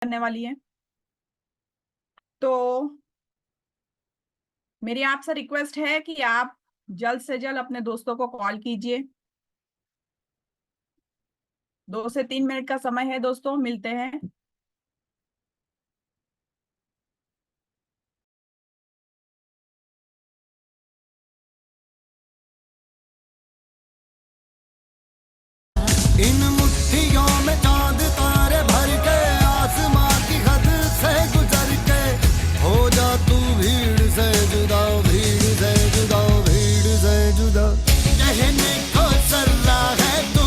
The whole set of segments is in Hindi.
करने वाली है। तो मेरी आपसे रिक्वेस्ट है कि आप जल्द से जल्द अपने दोस्तों को कॉल कीजिए। 2 से 3 मिनट का समय है दोस्तों, मिलते हैं। इन मुट्ठियों में चांद तारे भर के आसमां की हद से गुजर के हो जा तू भीड़ से जुदा, भीड़ से जुदा, भीड़ से जुदा। कहने को चल रहा है तू,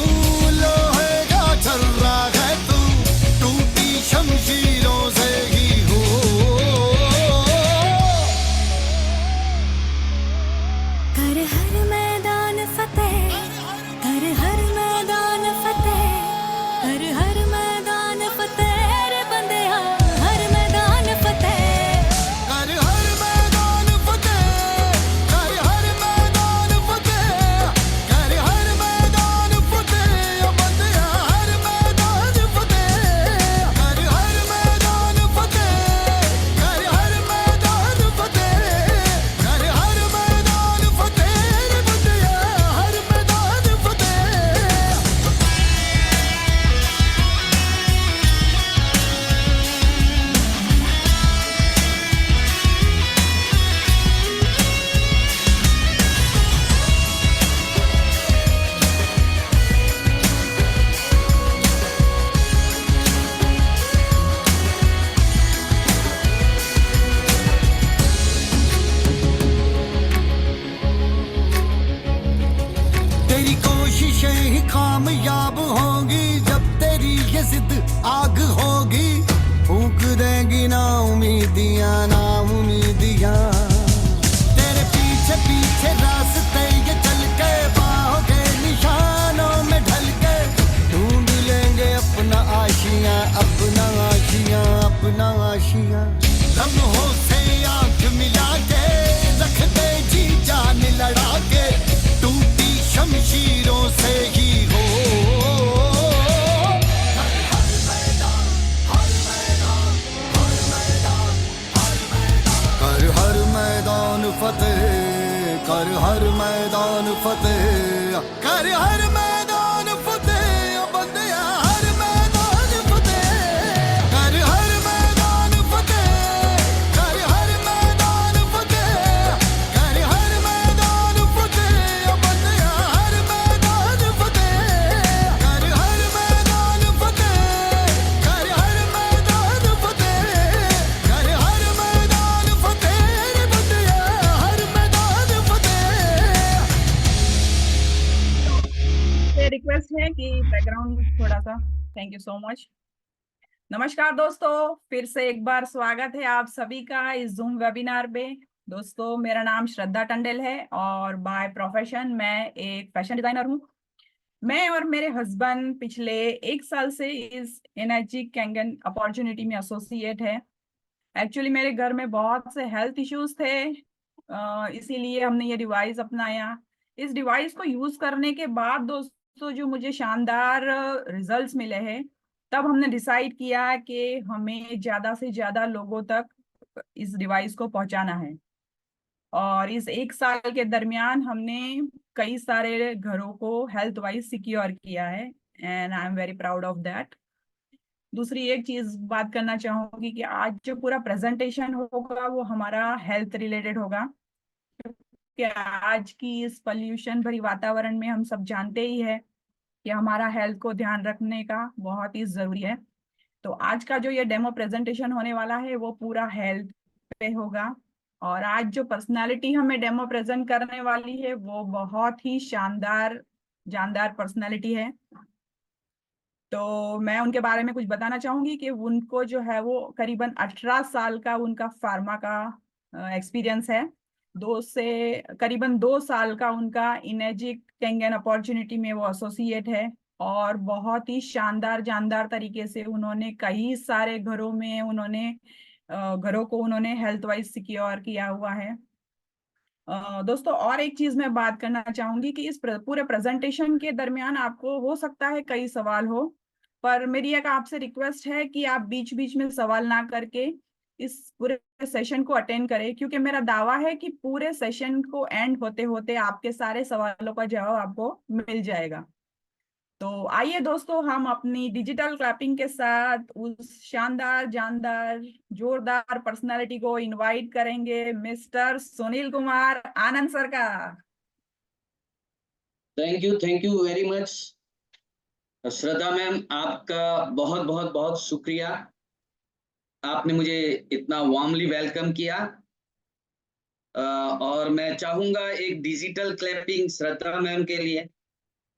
लोहे का चल रहा है तू, टूटी शमशीरों से ही हो। कर हर मैदान फतेह, कर हर मैदान फतेह, कर हर मैदान फतेह रे बंदेया, हर मैदान फतेह। कर हर मैदान फतेह, कर हर मैदान फतेह, कर हर मैदान फतेह, ओ बंदिया हर मैदान फतेह। कर हर मैदान फतेह, कर हर मैदान फतेह, कर हर मैदान फतेह रे बंदिया हर मैदान फतेह। तेरी कोशिशें ही कामयाब होंगी जब तेरी ये जिद आग होगी। फूंक देंगी ना उम्मीदियां, ना उम्मीदियां। तेरे पीछे पीछे रास्ते ये चल के बाहों के निशानों में ढल के ढूंढ लेंगे अपना आशियां, अपना आशियां, अपना आशियां। लम्हों से आंख मिला के रख दे जी जान लड़ा के, टूटी शमशीरों से ही हो। कर हर मैदान फतेह, कर हर मैदान फतेह, कर हर मैदान फतेह, ओ बंदिया हर मैदान फतेह। कर हर मैदान फतेह, कर हर मैदान फतेह, कर हर मैदान फतेह, ओ बंदिया हर मैदान फतेह। कर हर मैदान फतेह, कर हर मैदान फतेह, कर हर मैदान फतेह रे बंदिया हर मैदान फतेह। रिक्वेस्ट है कि बैकग्राउंड थोड़ा सा, थैंक यू सो मच। नमस्कार दोस्तों, फिर से एक बार स्वागत है आप सभी का इस जूम वेबिनार में। दोस्तों, मेरा नाम श्रद्धा टंडेल है और बाय प्रोफेशन मैं एक फैशन डिजाइनर हूँ। मैं और मेरे हस्बैंड पिछले 1 साल से इस एनर्जी कैंगन अपॉर्चुनिटी में एसोसिएट है। एक्चुअली मेरे घर में बहुत से हेल्थ इश्यूज थे, इसीलिए हमने ये डिवाइस अपनाया। इस डिवाइस को यूज करने के बाद दोस्तों जो मुझे शानदार रिजल्ट्स मिले हैं, तब हमने डिसाइड किया कि हमें ज्यादा से ज्यादा लोगों तक इस डिवाइस को पहुंचाना है। और इस 1 साल के दरमियान हमने कई सारे घरों को हेल्थ वाइज सिक्योर किया है and I am very proud of that. दूसरी एक चीज बात करना चाहूंगी कि आज जो पूरा प्रेजेंटेशन होगा वो हमारा हेल्थ रिलेटेड होगा, कि आज की इस पॉल्यूशन भरी वातावरण में हम सब जानते ही है कि हमारा हेल्थ को ध्यान रखने का बहुत ही जरूरी है। तो आज का जो ये डेमो प्रेजेंटेशन होने वाला है वो पूरा हेल्थ पे होगा। और आज जो पर्सनालिटी हमें डेमो प्रेजेंट करने वाली है वो बहुत ही शानदार जानदार पर्सनालिटी है। तो मैं उनके बारे में कुछ बताना चाहूंगी कि उनको जो है वो करीबन 18 साल का उनका फार्मा का एक्सपीरियंस है। करीबन 2 साल का उनका इनर्जिक कैंगन अपॉर्चुनिटी में वो एसोसिएट है। और बहुत ही शानदार जानदार तरीके से उन्होंने कई सारे घरों को उन्होंने हेल्थ वाइज सिक्योर किया हुआ है। दोस्तों, और एक चीज मैं बात करना चाहूंगी कि इस पूरे प्रेजेंटेशन के दरमियान आपको हो सकता है कई सवाल हो। पर मेरी एक आपसे रिक्वेस्ट है कि आप बीच बीच में सवाल ना करके इस पूरे सेशन को अटेंड करें, क्योंकि मेरा दावा है कि पूरे सेशन को एंड होते होते आपके सारे सवालों का जवाब आपको मिल जाएगा। तो आइए दोस्तों, हम अपनी डिजिटल क्लैपिंग के साथ उस शानदार जानदार जोरदार पर्सनालिटी को इनवाइट करेंगे, मिस्टर सुनील कुमार आनंद सर का। Thank you very much Shraddha ma'am, आपका बहुत बहुत बहुत शुक्रिया। आपने मुझे इतना वार्मली वेलकम किया। और मैं चाहूंगा एक डिजिटल क्लैपिंग श्रद्धा मैम के लिए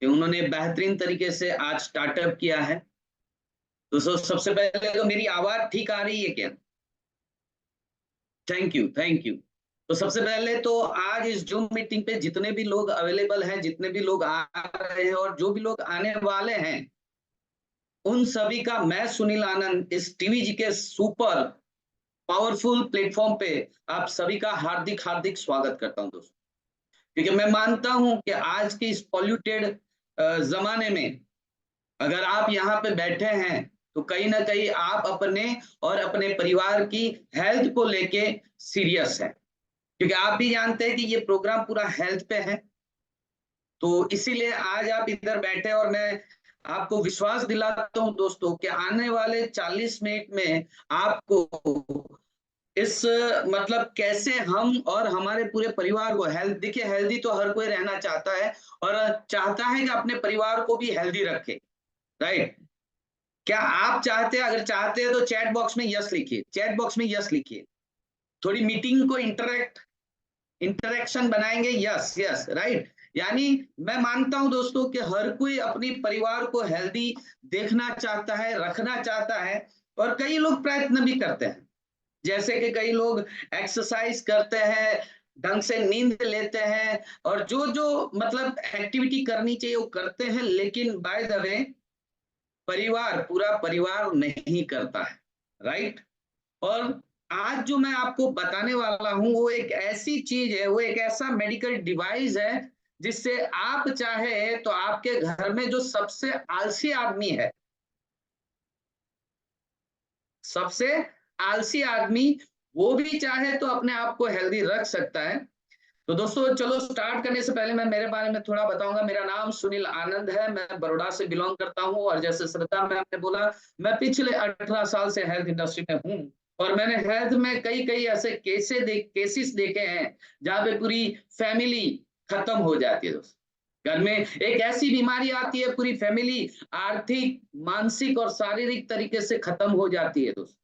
कि उन्होंने बेहतरीन तरीके से आज स्टार्टअप किया है। तो सबसे पहले तो मेरी आवाज ठीक आ रही है क्या? Thank you. तो सबसे पहले तो आज इस जूम मीटिंग पे जितने भी लोग अवेलेबल हैं, जितने भी लोग आ रहे हैं और जो भी लोग आने वाले हैं, उन सभी का मैं सुनील आनंद इस टीवीजी के सुपर पावरफुल प्लेटफॉर्म पे आप सभी का हार्दिक हार्दिक स्वागत करता हूं दोस्तों। क्योंकि मैं मानता हूं कि आज के इस पॉल्यूटेड जमाने में अगर आप यहाँ पे बैठे हैं तो कहीं ना कहीं आप अपने और अपने परिवार की हेल्थ को लेके सीरियस है, क्योंकि आप भी जानते हैं कि ये प्रोग्राम पूरा हेल्थ पे है। तो इसीलिए आज आप इधर बैठे और मैं आपको विश्वास दिलाता हूं दोस्तों कि आने वाले 40 मिनट में आपको इस मतलब कैसे हम और हमारे पूरे परिवार को हेल्थ, देखिए हेल्दी तो हर कोई रहना चाहता है और चाहता है कि अपने परिवार को भी हेल्दी रखे, राइट? क्या आप चाहते हैं? अगर चाहते हैं तो चैट बॉक्स में यस लिखिए, चैट बॉक्स में यस लिखिए। थोड़ी मीटिंग को इंटरेक्शन बनाएंगे, यस यस, राइट। यानी मैं मानता हूं दोस्तों कि हर कोई अपनी परिवार को हेल्दी देखना चाहता है, रखना चाहता है, और कई लोग प्रयत्न भी करते हैं। जैसे कि कई लोग एक्सरसाइज करते हैं, ढंग से नींद लेते हैं और जो जो मतलब एक्टिविटी करनी चाहिए वो करते हैं, लेकिन बाय द वे पूरा परिवार नहीं करता है, राइट। और आज जो मैं आपको बताने वाला हूं वो एक ऐसी चीज है, वो एक ऐसा मेडिकल डिवाइस है जिससे आप चाहे तो आपके घर में जो सबसे आलसी आदमी है, सबसे आलसी आदमी, वो भी चाहे तो अपने आप को हेल्दी रख सकता है। तो दोस्तों चलो स्टार्ट करने से पहले मैं मेरे बारे में थोड़ा बताऊंगा। मेरा नाम सुनील आनंद है, मैं बड़ौदा से बिलोंग करता हूं और जैसे श्रद्धा मैम ने बोला, मैं पिछले 18 साल से हेल्थ इंडस्ट्री में हूं और मैंने हेल्थ में कई कई ऐसे केसेस देखे हैं जहां पे पूरी फैमिली खत्म हो जाती है दोस्तों। घर में एक ऐसी बीमारी आती है, पूरी फैमिली आर्थिक, मानसिक और शारीरिक तरीके से खत्म हो जाती है दोस्तों।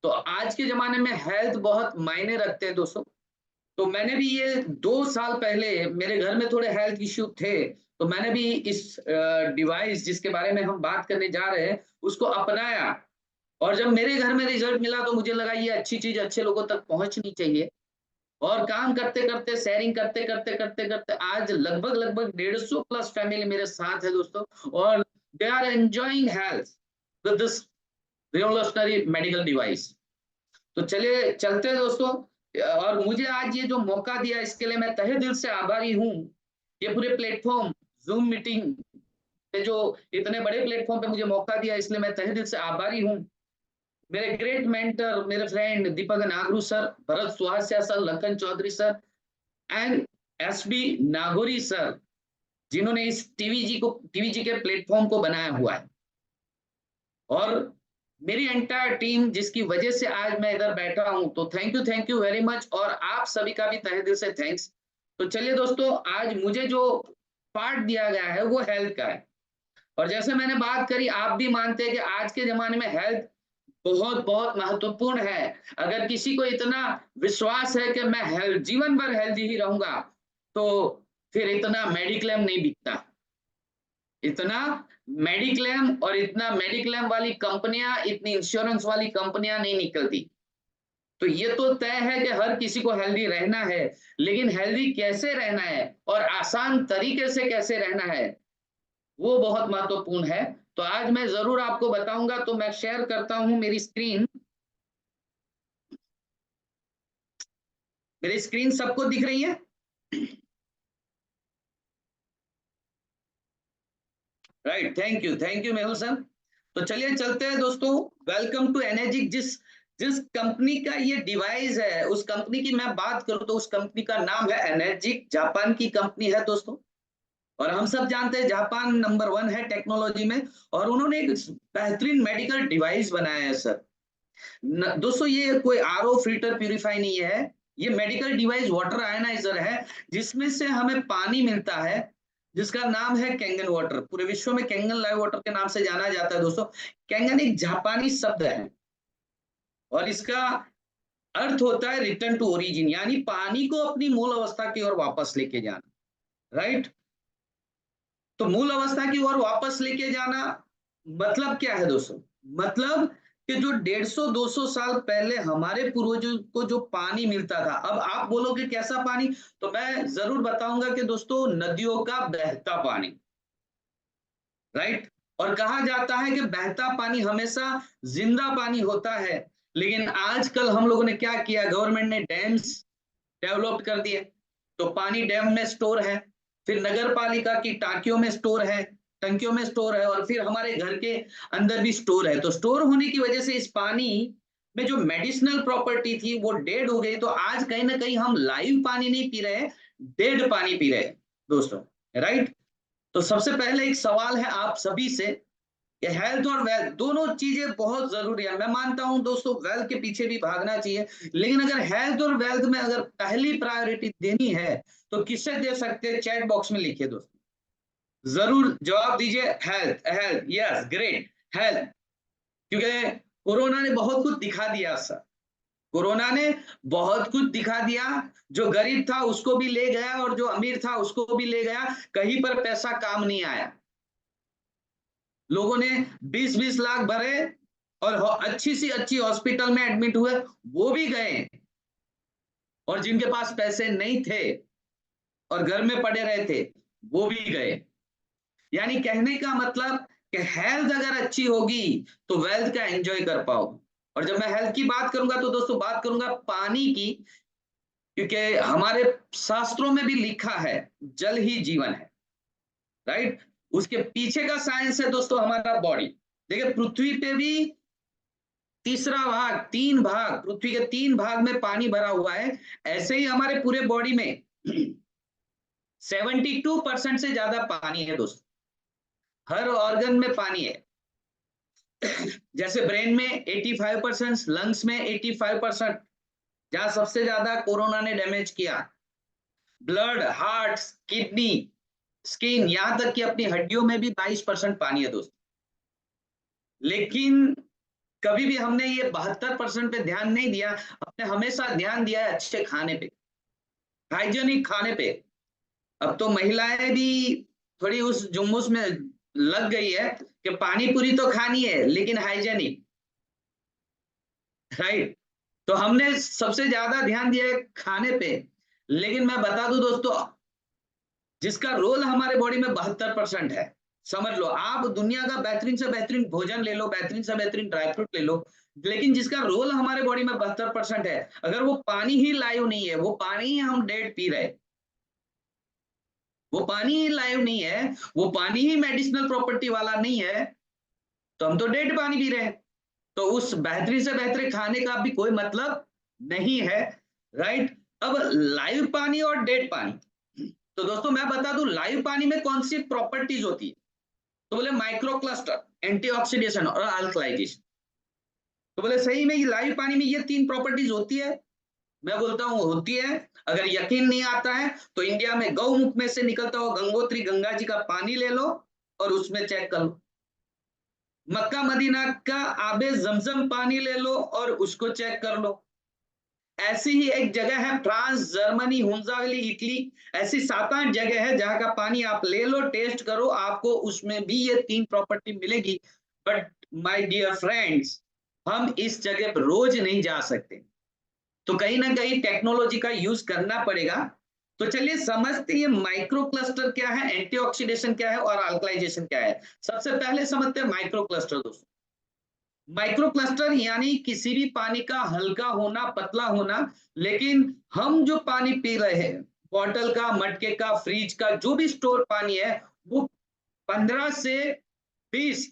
तो आज के जमाने में हेल्थ बहुत मायने रखते हैं दोस्तों। तो मैंने भी ये 2 साल पहले मेरे घर में थोड़े हेल्थ इश्यू थे, तो मैंने भी इस डिवाइस जिसके बारे में हम बात करने जा रहे हैं उसको अपनाया, और जब मेरे घर में रिजल्ट मिला तो मुझे लगा ये अच्छी चीज अच्छे लोगों तक पहुंचनी चाहिए। और काम करते करते, शेयरिंग करते करते करते करते आज लगभग 150 प्लस फैमिली मेरे साथ है दोस्तों, और they are enjoying health with this revolutionary medical device. तो चलिए चलते हैं दोस्तों। और मुझे आज ये जो मौका दिया इसके लिए मैं तहे दिल से आभारी हूँ। ये पूरे प्लेटफॉर्म जूम मीटिंग पे, जो इतने बड़े प्लेटफॉर्म पे मुझे मौका दिया, इसलिए मैं तहे दिल से आभारी हूँ। मेरे ग्रेट मेंटर, मेरे friend Deepak Nagru sir, Bharat Suhasiya sir, Lakhan Chaudhary sir and SB Nagori sir, जिन्होंने इस टीवीजी के प्लेटफॉर्म को बनाया हुआ है, और मेरी एंटायर टीम जिसकी वजह से आज मैं इधर बैठा हूं। तो थैंक यू वेरी मच, और आप सभी का भी तहे दिल से थैंक्स। तो चलिए दोस्तों, आज मुझे जो पार्ट दिया गया है वो हेल्थ का है, और जैसे मैंने बात करी, आप भी मानते हैं कि आज के जमाने में हेल्थ बहुत बहुत महत्वपूर्ण है। अगर किसी को इतना विश्वास है कि मैं जीवन भर हेल्दी ही रहूंगा, तो फिर इतना मेडिक्लेम नहीं बिकता, इतना मेडिक्लेम और इतना मेडिक्लेम वाली कंपनियां, इतनी इंश्योरेंस वाली कंपनियां नहीं निकलती। तो ये तो तय है कि हर किसी को हेल्दी रहना है, लेकिन हेल्दी कैसे रहना है और आसान तरीके से कैसे रहना है, वो बहुत महत्वपूर्ण है। तो आज मैं जरूर आपको बताऊंगा। तो मैं शेयर करता हूं मेरी स्क्रीन। मेरी स्क्रीन सबको दिख रही है? Right, thank you Mehul sir. तो चलिए चलते हैं दोस्तों। Welcome to Enagic. जिस जिस कंपनी का ये डिवाइस है, उस कंपनी की मैं बात करूं तो उस कंपनी का नाम है एनर्जिक। जापान की कंपनी है दोस्तों, और हम सब जानते हैं जापान नंबर 1 है टेक्नोलॉजी में। और उन्होंने एक बेहतरीन मेडिकल डिवाइस बनाया है सर। दोस्तों ये कोई आरओ फिल्टर प्यूरिफाई नहीं है, ये मेडिकल डिवाइस वाटर आयनाइजर है, जिसमें से हमें पानी मिलता है, जिसका नाम है कैंगन वाटर। पूरे विश्व में कैंगन लाइव वाटर के नाम से जाना जाता है दोस्तों। कैंगन एक जापानी शब्द है और इसका अर्थ होता है रिटर्न टू ओरिजिन, यानी पानी को अपनी मूल अवस्था की ओर वापस लेके जाना। राइट। तो मूल अवस्था की ओर वापस लेके जाना मतलब क्या है दोस्तों? मतलब कि जो 150-200 साल पहले हमारे पूर्वजों को जो पानी मिलता था, अब आप बोलोगे कैसा पानी, तो मैं जरूर बताऊंगा कि दोस्तों नदियों का बहता पानी। राइट। और कहा जाता है कि बहता पानी हमेशा जिंदा पानी होता है। लेकिन आजकल हम लोगों ने क्या किया, गवर्नमेंट ने डैम्स डेवलप कर दिए, तो पानी डैम में स्टोर है, फिर नगर पालिका की टांकियों में स्टोर है, टंकियों में स्टोर है, और फिर हमारे घर के अंदर भी स्टोर है। तो स्टोर होने की वजह से इस पानी में जो मेडिसिनल प्रॉपर्टी थी वो डेड हो गई। तो आज कहीं ना कहीं हम लाइव पानी नहीं पी रहे, डेड पानी पी रहे दोस्तों। राइट। तो सबसे पहले एक सवाल है आप सभी से कि हेल्थ और वेल्थ दोनों चीजें बहुत जरूरी है। मैं मानता हूं दोस्तों वेल्थ के पीछे भी भागना चाहिए, लेकिन अगर हेल्थ और वेल्थ में अगर पहली प्रायोरिटी देनी है तो किससे दे सकते हैं? चैट बॉक्स में लिखिए दोस्तों, जरूर जवाब दीजिए। Health, health, yes, great, health. क्योंकि कोरोना ने बहुत कुछ दिखा दिया सर, कोरोना ने बहुत कुछ दिखा दिया। जो गरीब था उसको भी ले गया और जो अमीर था उसको भी ले गया, कहीं पर पैसा काम नहीं आया। लोगों ने 20-20 लाख भरे और अच्छी सी अच्छी हॉस्पिटल में एडमिट हुए, वो भी गए। और जिनके पास पैसे नहीं थे और घर में पड़े रहे थे, वो भी गए। यानी कहने का मतलब कि हेल्थ अगर अच्छी होगी तो वेल्थ का एंजॉय कर पाओगे। और जब मैं हेल्थ की बात करूंगा तो दोस्तों बात करूंगा पानी की, क्योंकि हमारे शास्त्रों में भी लिखा है जल ही जीवन है। राइट। उसके पीछे का साइंस है दोस्तों हमारा बॉडी। देखिए पृथ्वी पे भी तीसरा भाग, 3 भाग, पृथ्वी के 3 भाग में पानी भरा हुआ है। ऐसे ही हमारे पूरे बॉडी में 72% से ज्यादा पानी है दोस्तों। हर ऑर्गन में पानी है। जैसे ब्रेन में 85%, लंग्स में 85%, जहां सबसे ज्यादा कोरोना ने डैमेज किया। ब्लड, हार्ट, किडनी, स्किन, यहां तक कि अपनी हड्डियों में भी 22% पानी है दोस्तों। लेकिन कभी भी हमने ये 72% पे ध्यान नहीं दिया, हमने हमेशा ध्यान दिया है अच्छे खाने पे, हाइजेनिक खाने पे। अब तो महिलाएं भी थोड़ी उस जुम्मुस में लग गई है कि पानी पूरी तो खानी है लेकिन हाइजेनिक। राइट। तो हमने सबसे ज्यादा ध्यान दिया है खाने पे। लेकिन मैं बता दूं दोस्तों, जिसका रोल हमारे बॉडी में 72% है, समझ लो आप दुनिया का बेहतरीन से बेहतरीन भोजन ले लो, बेहतरीन से बेहतरीन ड्राई फ्रूट ले लो, लेकिन जिसका रोल हमारे बॉडी में 72% है, अगर वो पानी ही लाइव नहीं है, वो पानी ही हम डेड पी रहे, वो पानी ही लाइव नहीं है, वो पानी ही मेडिसिनल प्रॉपर्टी वाला नहीं है, तो हम तो डेड पानी पी रहे हैं। तो उस बेहतरीन से बेहतरीन खाने का भी कोई मतलब नहीं है। राइट। अब लाइव पानी और डेड पानी, तो दोस्तों मैं बता दूं लाइव पानी में कौन सी प्रॉपर्टीज होती है, तो बोले माइक्रो क्लस्टर, एंटीऑक्सीडेशन और अल्कलाइजेशन। तो बोले सही में लाइव पानी में ये 3 प्रॉपर्टीज होती है? मैं बोलता हूं होती है। अगर यकीन नहीं आता है तो इंडिया में गौमुख में से निकलता हुआ गंगोत्री गंगा जी का पानी ले लो और उसमें चेक कर लो। मक्का मदीना का आबे जमजम पानी ले लो और उसको चेक कर लो। ऐसी ही एक जगह है फ्रांस, जर्मनी, हुंजावेली, इटली, ऐसी 7-8 जगह है जहां का पानी आप ले लो, टेस्ट करो, आपको उसमें भी ये 3 प्रॉपर्टी मिलेगी। बट माय डियर फ्रेंड्स, हम इस जगह पर रोज नहीं जा सकते, तो कहीं ना कहीं टेक्नोलॉजी का यूज करना पड़ेगा। तो चलिए समझते हैं माइक्रो क्लस्टर क्या है, एंटीऑक्सीडेशन क्या है और अल्कलाइजेशन क्या है। सबसे पहले समझते हैं माइक्रो क्लस्टर दोस्तों। माइक्रो क्लस्टर यानी किसी भी पानी का हल्का होना, पतला होना, लेकिन हम जो पानी पी रहे हैं, बॉटल का, मटके का, फ्रिज का, जो भी स्टोर पानी है, वो 15 से 20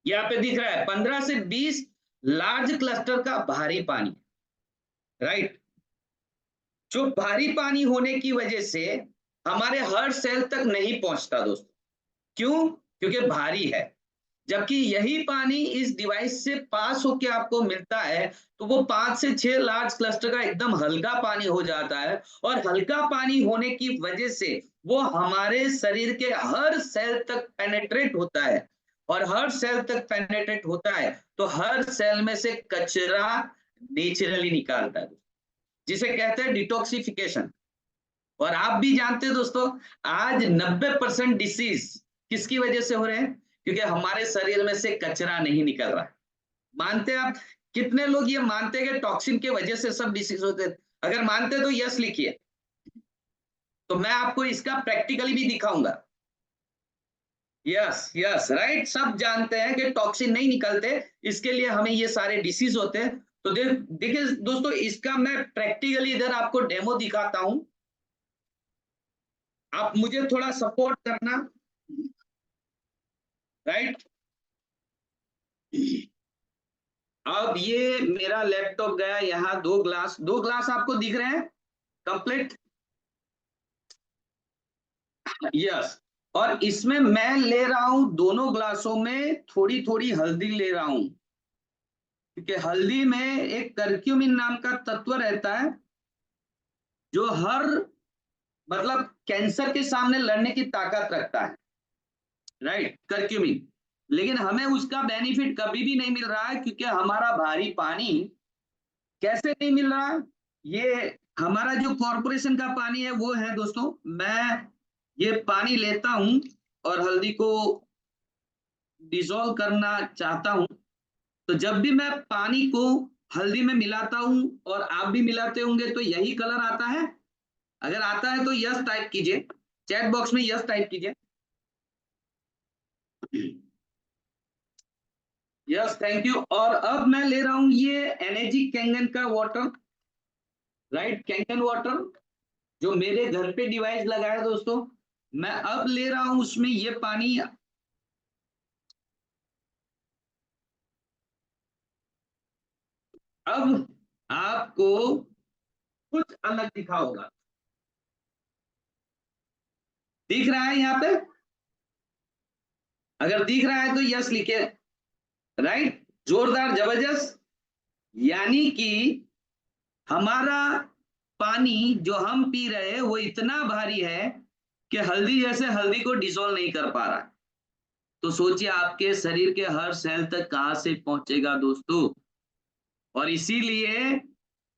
यहाँ पे दिख रहा है 15 से 20 लार्ज क्लस्टर का भारी पानी, राइट। जो भारी पानी होने की वजह से हमारे हर सेल तक नहीं पहुंचता दोस्तों। क्यों? क्योंकि भारी है। जबकि यही पानी इस डिवाइस से पास होके आपको मिलता है तो वो 5 से 6 लार्ज क्लस्टर का एकदम हल्का पानी हो जाता है, और हल्का पानी होने की वजह से वो हमारे शरीर के हर सेल तक पेनेट्रेट होता है, और हर सेल तक पेनेट्रेट होता है तो हर सेल में से कचरा नेचुरली निकालता है, जिसे कहते हैं डिटॉक्सिफिकेशन। और आप भी जानते हैं दोस्तों, आज 90% डिसीज किसकी वजह से हो रहे हैं? क्योंकि हमारे शरीर में से कचरा नहीं निकल रहा है। मानते हैं आप? कितने लोग ये मानते हैं कि टॉक्सिन की वजह से सब डिसीज होते हैं? अगर मानते हैं तो यस लिखिए, तो मैं आपको इसका प्रैक्टिकली भी दिखाऊंगा। यस यस राइट, सब जानते हैं कि टॉक्सिन नहीं निकलते, इसके लिए हमें ये सारे डिसीज होते हैं। तो देखिए दोस्तों, इसका मैं प्रैक्टिकली इधर आपको डेमो दिखाता हूं, आप मुझे थोड़ा सपोर्ट करना, राइट। अब ये मेरा लैपटॉप गया यहाँ, 2 ग्लास आपको दिख रहे हैं कंप्लीट, यस। और इसमें मैं ले रहा हूं, दोनों ग्लासों में थोड़ी थोड़ी हल्दी ले रहा हूं, क्योंकि हल्दी में एक करक्यूमिन नाम का तत्व रहता है जो हर मतलब कैंसर के सामने लड़ने की ताकत रखता है, राइट, करक्यूमिन। लेकिन हमें उसका बेनिफिट कभी भी नहीं मिल रहा है, क्योंकि हमारा भारी पानी कैसे नहीं मिल रहा है? ये हमारा जो कॉरपोरेशन का पानी है वो है दोस्तों। मैं ये पानी लेता हूं और हल्दी को डिसॉल्व करना चाहता हूं, तो जब भी मैं पानी को हल्दी में मिलाता हूं और आप भी मिलाते होंगे तो यही कलर आता है। अगर आता है तो यस टाइप कीजिए, चैट बॉक्स में यस टाइप कीजिए। Yes, thank you. और अब मैं ले रहा हूं ये एनर्जी कैंगन का वाटर, राइट, कैंगन वाटर जो मेरे घर पे डिवाइस लगा है दोस्तों। मैं अब ले रहा हूं उसमें ये पानी। अब आपको कुछ अलग दिखा होगा, दिख रहा है यहाँ पे? अगर दिख रहा है तो यस लिखे, राइट, जोरदार जबरदस्त। यानी कि हमारा पानी जो हम पी रहे हैं वो इतना भारी है कि हल्दी जैसे हल्दी को डिसॉल्व नहीं कर पा रहा। तो सोचिए आपके शरीर के हर सेल तक कहां से पहुंचेगा दोस्तों। और इसीलिए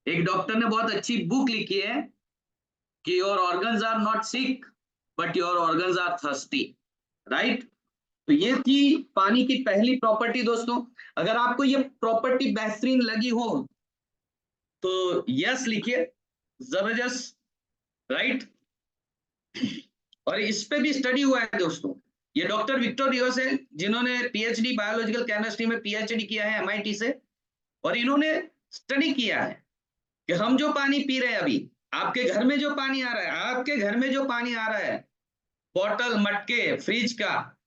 एक डॉक्टर ने बहुत अच्छी बुक लिखी है कि your organs are not sick but your organs are thirsty, right. तो ये थी पानी की पहली प्रॉपर्टी दोस्तों। अगर आपको ये प्रॉपर्टी बेहतरीन लगी हो तो यस लिखिए, जबरदस्त, राइट। और इस पे भी स्टडी हुआ है दोस्तों। ये डॉक्टर विक्टर रियोस है, जिन्होंने पीएचडी बायोलॉजिकल केमिस्ट्री में पीएचडी किया है एमआईटी से, और इन्होंने स्टडी किया है कि हम जो पानी पी रहे हैं अभी, आपके घर में जो पानी आ रहा है, आपके घर में जो पानी आ रहा है बॉटल, मटके, फ्रिज का,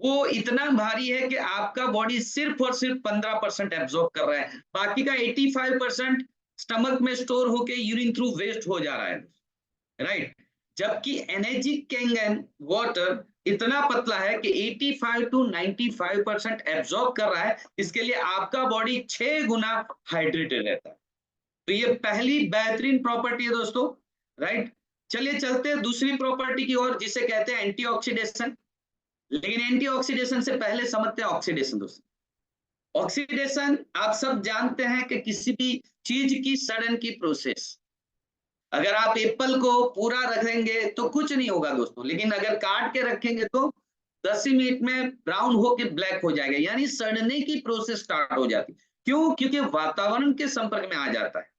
वो इतना भारी है कि आपका बॉडी सिर्फ और सिर्फ 15% एब्जॉर्ब कर रहा है, बाकी का 85% स्टमक में स्टोर होके यूरिन थ्रू वेस्ट हो जा रहा है, राइट। जबकि एनर्जी कैंगन वाटर इतना पतला है कि 85 to 95% एब्जॉर्ब कर रहा है, इसके लिए आपका बॉडी 6 गुना हाइड्रेटेड रहता है। तो ये पहली बेहतरीन प्रॉपर्टी है दोस्तों, राइट। चलिए चलते हैं दूसरी प्रॉपर्टी की ओर, जिसे कहते हैं एंटीऑक्सीडेशन। लेकिन एंटीऑक्सीडेशन से पहले समझते हैं ऑक्सीडेशन दोस्तों। ऑक्सीडेशन आप सब जानते हैं कि किसी भी चीज की सड़न की प्रोसेस। अगर आप एप्पल को पूरा रखेंगे तो कुछ नहीं होगा दोस्तों, लेकिन अगर काट के रखेंगे तो 10 ही मिनट में ब्राउन होके ब्लैक हो जाएगा, यानी सड़ने की प्रोसेस स्टार्ट हो जाती। क्यों? क्योंकि वातावरण के संपर्क में आ जाता है।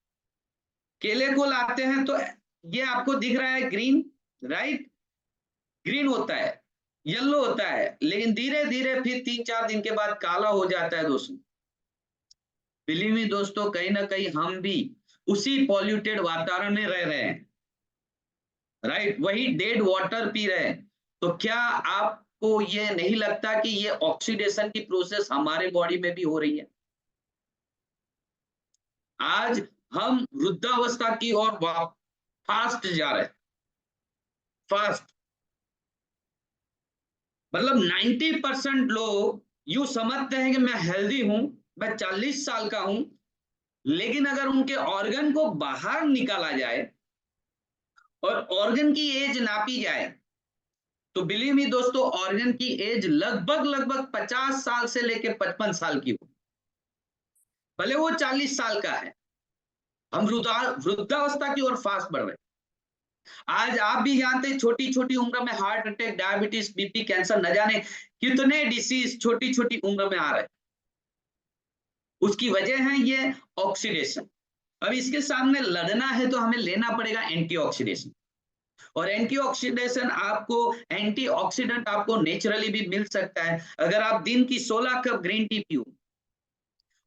केले को लाते हैं तो ये आपको दिख रहा है ग्रीन, राइट, ग्रीन होता है, येलो होता है, लेकिन धीरे धीरे फिर 3-4 दिन के बाद काला हो जाता है दोस्तों। बिलीव मी दोस्तों, कहीं ना कहीं हम भी उसी पॉल्यूटेड वातावरण में रह रहे हैं, राइट, वही डेड वाटर पी रहे हैं। तो क्या आप आपको ये नहीं लगता कि ये ऑक्सीडेशन की प्रोसेस हमारे बॉडी में भी हो रही है? आज हम वृद्धावस्था की ओर फास्ट जा रहे हैं, फास्ट। मतलब 90% लोग यूं समझते हैं कि मैं हेल्दी हूं, मैं 40 साल का हूं, लेकिन अगर उनके ऑर्गन को बाहर निकाला जाए और ऑर्गन की एज नापी जाए तो बिलीव मी दोस्तों, ऑर्गन की एज लगभग लगभग 50 साल से लेकर 55 साल की हो, भले वो 40 साल का है। हम वृद्धावस्था की ओर फास्ट बढ़ रहे हैं। आज आप भी जानते हैं छोटी छोटी उम्र में heart attack, diabetes, BP, cancer, न जाने कितने डिसीज छोटी छोटी उम्र में आ रहे हैं। उसकी वजह है ये ऑक्सीडेशन। अब इसके सामने लड़ना है तो हमें लेना पड़ेगा एंटीऑक्सीडेशन। और एंटीऑक्सीडेशन आपको, एंटीऑक्सीडेंट आपको नेचुरली भी मिल सकता है। अगर आप दिन की 16 कप ग्रीन टी पियो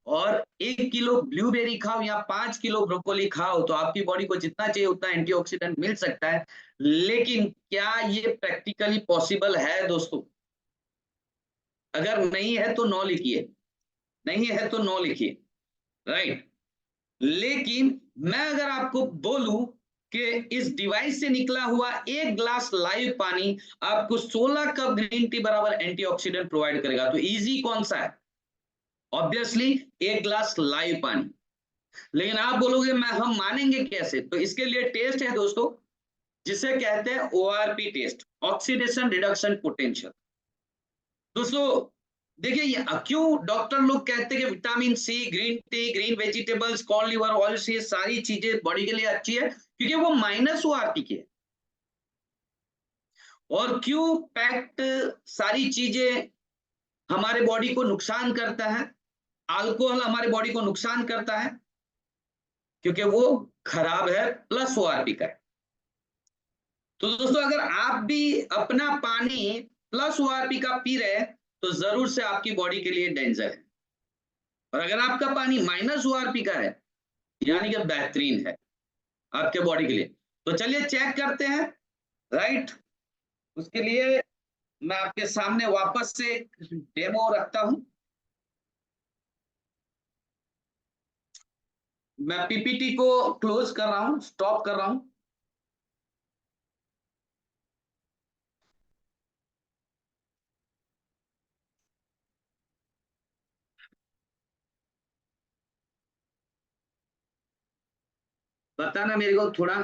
और 1 किलो ब्लूबेरी खाओ या 5 किलो ब्रोकोली खाओ तो आपकी बॉडी को जितना चाहिए उतना एंटीऑक्सीडेंट मिल सकता है। लेकिन क्या ये प्रैक्टिकली पॉसिबल है दोस्तों? अगर नहीं है तो नो लिखिए, नहीं है तो नो लिखिए, राइट। लेकिन मैं अगर आपको बोलूं कि इस डिवाइस से निकला हुआ 1 ग्लास लाइव पानी आपको 16 कप ग्रीन टी बराबर एंटीऑक्सीडेंट प्रोवाइड करेगा, तो इजी कौन सा है? ऑब्वियसली 1 ग्लास लाइव पानी। लेकिन आप बोलोगे मैं हम मानेंगे कैसे? तो इसके लिए टेस्ट है दोस्तों, जिसे कहते हैं ORP test, oxidation reduction potential. दोस्तों देखिए, ये क्यों डॉक्टर लोग कहते हैं कि vitamin C, green tea, green vegetables, कॉर्न लिवर ऑयल, ये सारी चीजें बॉडी के लिए अच्छी है? क्योंकि वो -ORP की है। और क्यों पैक्ड सारी चीजें हमारे बॉडी को नुकसान करता है? अल्कोहल हमारे बॉडी को नुकसान करता है क्योंकि वो खराब है, +ORP का है। तो दोस्तों अगर आप भी अपना पानी +ORP का पी रहे हैं तो जरूर से आपकी बॉडी के लिए डेंजर है। और अगर आपका पानी -ORP का है यानी कि बेहतरीन है आपके बॉडी के लिए। तो चलिए चेक करते हैं, राइट। उसके लिए मैं आपके सामने वापस से डेमो रखता हूं। मैं पीपीटी को क्लोज कर रहा हूं, स्टॉप कर रहा हूं। बताना मेरे को थोड़ा।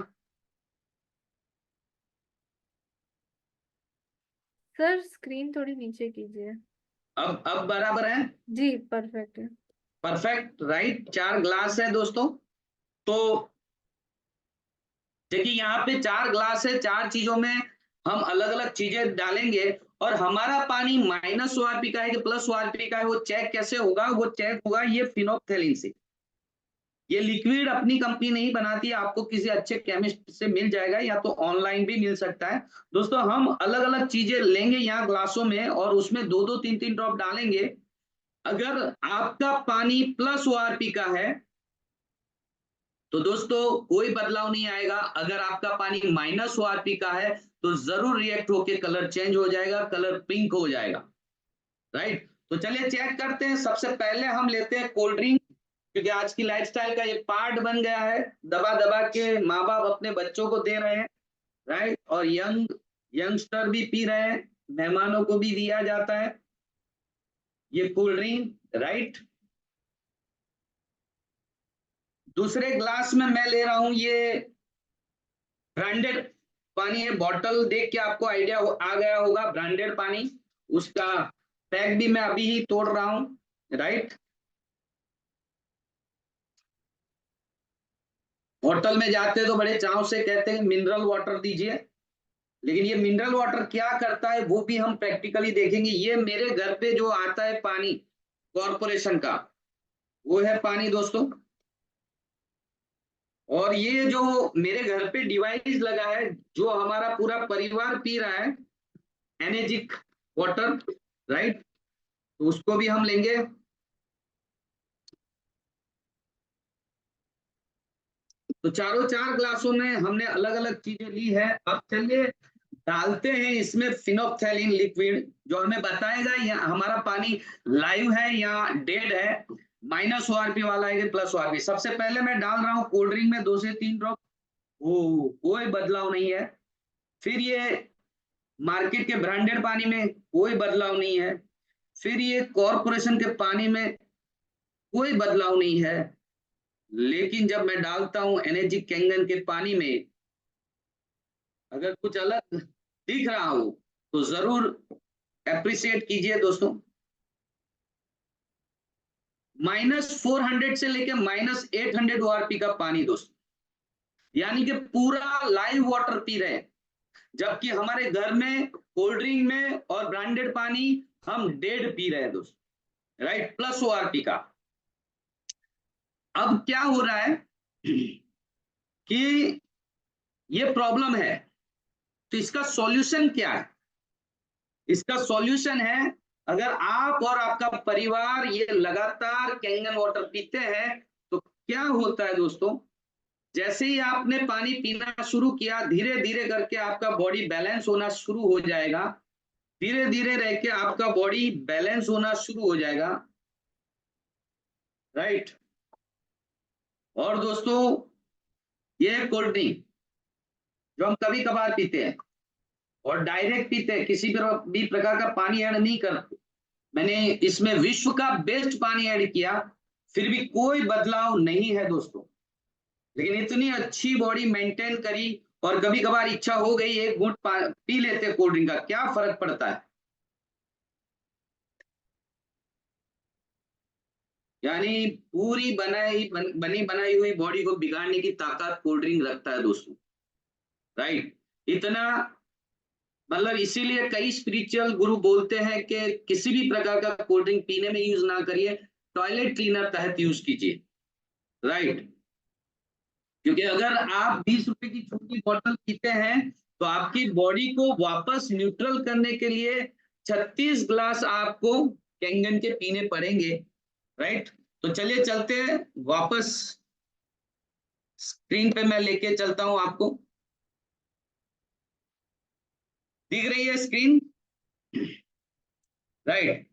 सर स्क्रीन थोड़ी नीचे कीजिए। अब बराबर है? जी परफेक्ट है। Perfect, right. 4 ग्लास है दोस्तों। तो देखिए यहाँ पे 4 ग्लास है, 4 चीजों में हम अलग अलग चीजें डालेंगे और हमारा पानी -ORP का है कि +ORP का है वो चेक कैसे होगा? वो चेक होगा ये फिनोप्थेलिन से। ये लिक्विड अपनी कंपनी नहीं बनाती है, आपको किसी अच्छे केमिस्ट से मिल जाएगा या तो ऑनलाइन भी मिल सकता है। दोस्तों हम अलग अलग चीजें लेंगे यहाँ ग्लासों में और उसमें 2-2 3-3 ड्रॉप डालेंगे। अगर आपका पानी +ORP का है तो दोस्तों कोई बदलाव नहीं आएगा। अगर आपका पानी -ORP का है तो जरूर रिएक्ट होके कलर चेंज हो जाएगा, कलर पिंक हो जाएगा, राइट। तो चलिए चेक करते हैं। सबसे पहले हम लेते हैं कोल्ड ड्रिंक, क्योंकि आज की लाइफस्टाइल का ये पार्ट बन गया है। दबा दबा के माँ बाप अपने बच्चों को दे रहे हैं, राइट। और यंगस्टर भी पी रहे हैं, मेहमानों को भी दिया जाता है ये कोल्ड ड्रिंक, राइट। दूसरे ग्लास में मैं ले रहा हूं ये ब्रांडेड पानी है। बॉटल देख के आपको आइडिया आ गया होगा, ब्रांडेड पानी। उसका पैक भी मैं अभी ही तोड़ रहा हूं, राइट। होटल में जाते तो बड़े चाव से कहते हैं मिनरल वाटर दीजिए, लेकिन ये मिनरल वाटर क्या करता है वो भी हम प्रैक्टिकली देखेंगे। ये मेरे घर पे जो आता है पानी कॉर्पोरेशन का, वो है पानी दोस्तों। और ये जो मेरे घर पे डिवाइस लगा है, जो हमारा पूरा परिवार पी रहा है, एनर्जिक वाटर, राइट, तो उसको भी हम लेंगे। तो चारों 4 ग्लासों में हमने अलग अलग चीजें ली है। अब चलिए डालते हैं इसमें फिनोप्थेलिन लिक्विड, जो हमें बताएगा या हमारा पानी लाइव है या डेड है, माइनस ओआरपी वाला है कि प्लस ओआरपी। सबसे पहले मैं डाल रहा हूँ कोल्ड ड्रिंक में 2 से 3 ड्रॉप, कोई बदलाव नहीं है। फिर ये मार्केट के ब्रांडेड पानी में कोई बदलाव नहीं है। फिर ये कॉरपोरेशन के पानी में कोई बदलाव नहीं है। लेकिन जब मैं डालता हूं एनर्जी कैंगन के पानी में, अगर कुछ अलग दिख रहा हो तो जरूर एप्रिशिएट कीजिए दोस्तों। -400 से लेके -800 ओआरपी का पानी दोस्तों, यानी कि पूरा लाइव वाटर पी रहे हैं, जबकि हमारे घर में कोल्ड ड्रिंक में और ब्रांडेड पानी हम डेड पी रहे हैं दोस्तों, राइट, प्लस ओआरपी का। अब क्या हो रहा है कि ये प्रॉब्लम है, तो इसका सॉल्यूशन क्या है? इसका सॉल्यूशन है, अगर आप और आपका परिवार ये लगातार कैंगन वाटर पीते हैं तो क्या होता है दोस्तों, जैसे ही आपने पानी पीना शुरू किया, धीरे धीरे करके आपका बॉडी बैलेंस होना शुरू हो जाएगा। धीरे धीरे रह के आपका बॉडी बैलेंस होना शुरू हो जाएगा, राइट। और दोस्तों ये कोल्ड ड्रिंक जो हम कभी कभार पीते हैं और डायरेक्ट पीते हैं, किसी भी प्रकार का पानी ऐड नहीं करते, मैंने इसमें विश्व का बेस्ट पानी ऐड किया, फिर भी कोई बदलाव नहीं है दोस्तों। लेकिन इतनी अच्छी बॉडी मेंटेन करी, और कभी कभार इच्छा हो गई एक घूंट पी लेते कोल्ड ड्रिंक का, क्या फर्क पड़ता है? यानी पूरी बनी बनाई हुई बॉडी को बिगाड़ने की ताकत कोल्ड ड्रिंक रखता है दोस्तों, राइट। इतना मतलब इसीलिए कई स्पिरिचुअल गुरु बोलते हैं कि किसी भी प्रकार का कोल्ड ड्रिंक पीने में यूज ना करिए, टॉयलेट क्लीनर तहत यूज कीजिए, राइट। क्योंकि अगर आप 20 रुपए की छोटी बोतल पीते हैं तो आपकी बॉडी को वापस न्यूट्रल करने के लिए 36 ग्लास आपको कैंगन के पीने पड़ेंगे, राइट। तो चलिए चलते हैं वापस स्क्रीन पे, मैं लेके चलता हूं आपको, दिख रही है स्क्रीन, राइट।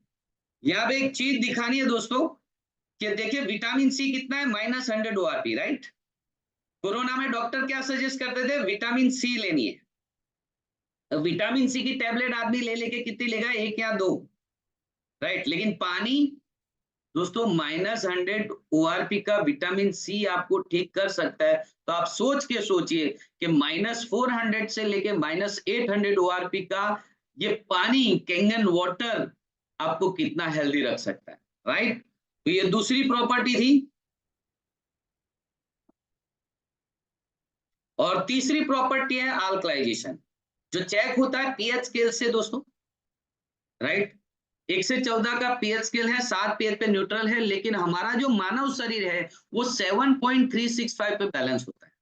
यहां पे एक चीज दिखानी है दोस्तों कि देखिए विटामिन सी कितना है, -100 ओआरपी, राइट। कोरोना में डॉक्टर क्या सजेस्ट करते थे? विटामिन सी लेनी है। विटामिन सी की टैबलेट आदमी ले लेके कितनी लेगा? 1 या 2, राइट। लेकिन पानी दोस्तों -100 ओआरपी का विटामिन सी आपको ठीक कर सकता है। तो आप सोच के सोचिए कि -400 से लेके -800 ओआरपी का ये पानी कैंगन वाटर आपको कितना हेल्दी रख सकता है, राइट। तो ये दूसरी प्रॉपर्टी थी। और तीसरी प्रॉपर्टी है अल्कलाइजेशन, जो चेक होता है पीएच स्केल से दोस्तों, राइट। 1 से 14 का पीएच स्केल है, 7 पीएच पे न्यूट्रल है, लेकिन हमारा जो मानव शरीर है वो 7.365 पे बैलेंस होता है,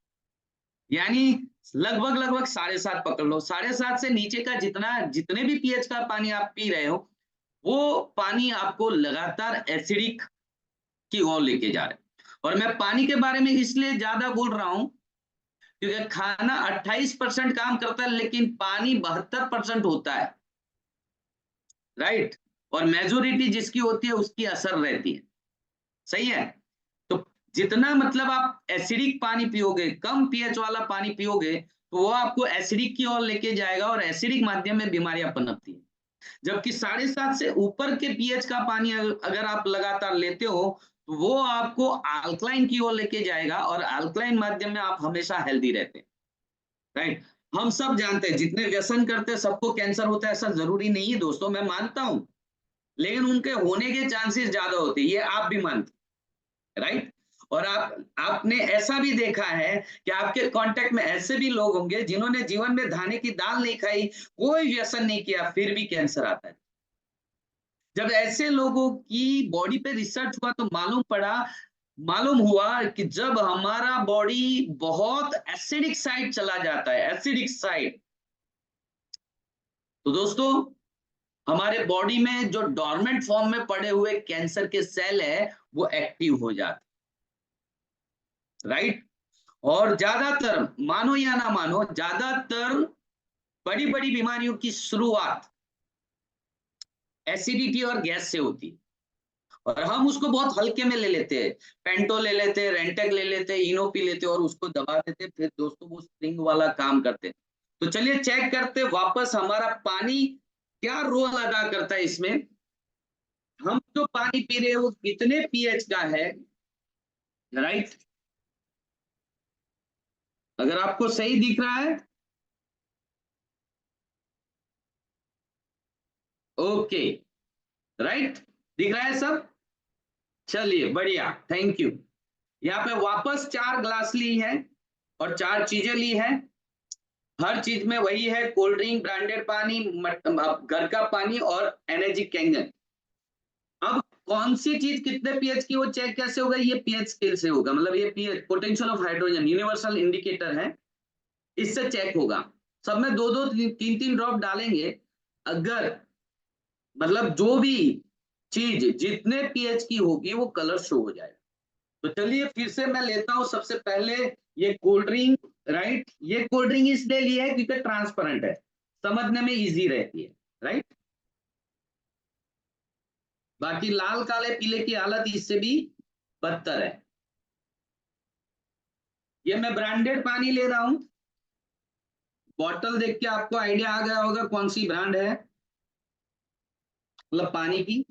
यानी लगभग 7.5 पकड़ लो। 7.5 से नीचे का जितने भी पीएच का पानी आप पी रहे हो, वो पानी आपको लगातार एसिडिक की ओर लेके जा रहे हैं। और मैं पानी के बारे में इसलिए ज्यादा बोल रहा हूं क्योंकि खाना 28% काम करता है, लेकिन पानी 72% होता है, राइट। और मेजोरिटी जिसकी होती है उसकी असर रहती है, सही है। तो जितना मतलब आप एसिडिक पानी पियोगे, कम पीएच वाला पानी पियोगे, तो वो आपको एसिडिक की ओर लेके जाएगा और एसिडिक माध्यम में बीमारियां पनपती है। जबकि 7.5 से ऊपर के पीएच का पानी अगर आप लगातार लेते हो तो वो आपको अल्कलाइन की ओर लेके जाएगा, और अल्कलाइन माध्यम में आप हमेशा हेल्दी रहते हैं, राइट। हम सब जानते हैं जितने व्यसन करते हैं सबको कैंसर होता है, ऐसा जरूरी नहीं है दोस्तों, मैं मानता हूं, लेकिन उनके होने के चांसेस ज्यादा होते हैं, ये आप भी मानते, राइट। और आपने ऐसा भी देखा है कि आपके कांटेक्ट में ऐसे भी लोग होंगे जिन्होंने जीवन में दाने की दाल नहीं खाई, कोई व्यसन नहीं किया, फिर भी कैंसर आता है। जब ऐसे लोगों की बॉडी पे रिसर्च हुआ तो मालूम हुआ कि जब हमारा बॉडी बहुत एसिडिक साइड चला जाता है, एसिडिक साइड, तो दोस्तों हमारे बॉडी में जो डॉर्मेंट फॉर्म में पड़े हुए कैंसर के सेल है वो एक्टिव हो जाते, राइट। और ज्यादातर, मानो या ना मानो, ज्यादातर बड़ी बड़ी बीमारियों की शुरुआत एसिडिटी और गैस से होती है, और हम उसको बहुत हल्के में ले लेते हैं। पेंटो ले लेते हैं, रेंटेक ले लेते हैं, इनो पी लेते हैं और उसको दबा देते हैं, फिर दोस्तों वो स्प्रिंग वाला काम करते हैं। तो चलिए चेक करते हैं वापस हमारा पानी क्या रोल अदा करता है इसमें। हम जो पानी पी रहे हैं वो कितने पीएच का है, राइट? अगर आपको सही दिख रहा है, ओके, राइट, दिख रहा है सब? चलिए बढ़िया, थैंक यू। यहाँ पे वापस 4 ग्लास ली है और 4 चीजें ली है। हर चीज में वही है, कोल्ड ड्रिंक, ब्रांडेड पानी, घर का पानी और एनर्जी कैंगन। अब कौन सी चीज कितने पीएच की वो चेक कैसे होगा? ये पीएच स्केल से होगा, मतलब ये pH potential of hydrogen universal indicator है, इससे चेक होगा। सब में 2-2 3-3 ड्रॉप डालेंगे, अगर मतलब जो भी चीज जितने पीएच की होगी वो कलर शो हो जाएगा। तो चलिए फिर से मैं लेता हूं सबसे पहले ये कोल्ड ड्रिंक, राइट? ये कोल्ड ड्रिंक इसलिए लिया है क्योंकि ट्रांसपेरेंट है, समझने में इजी रहती है, राइट? बाकी लाल काले पीले की हालत इससे भी बदतर है। ये मैं ब्रांडेड पानी ले रहा हूं, बॉटल देख के आपको आइडिया आ गया होगा कौन सी ब्रांड है, मतलब पानी की।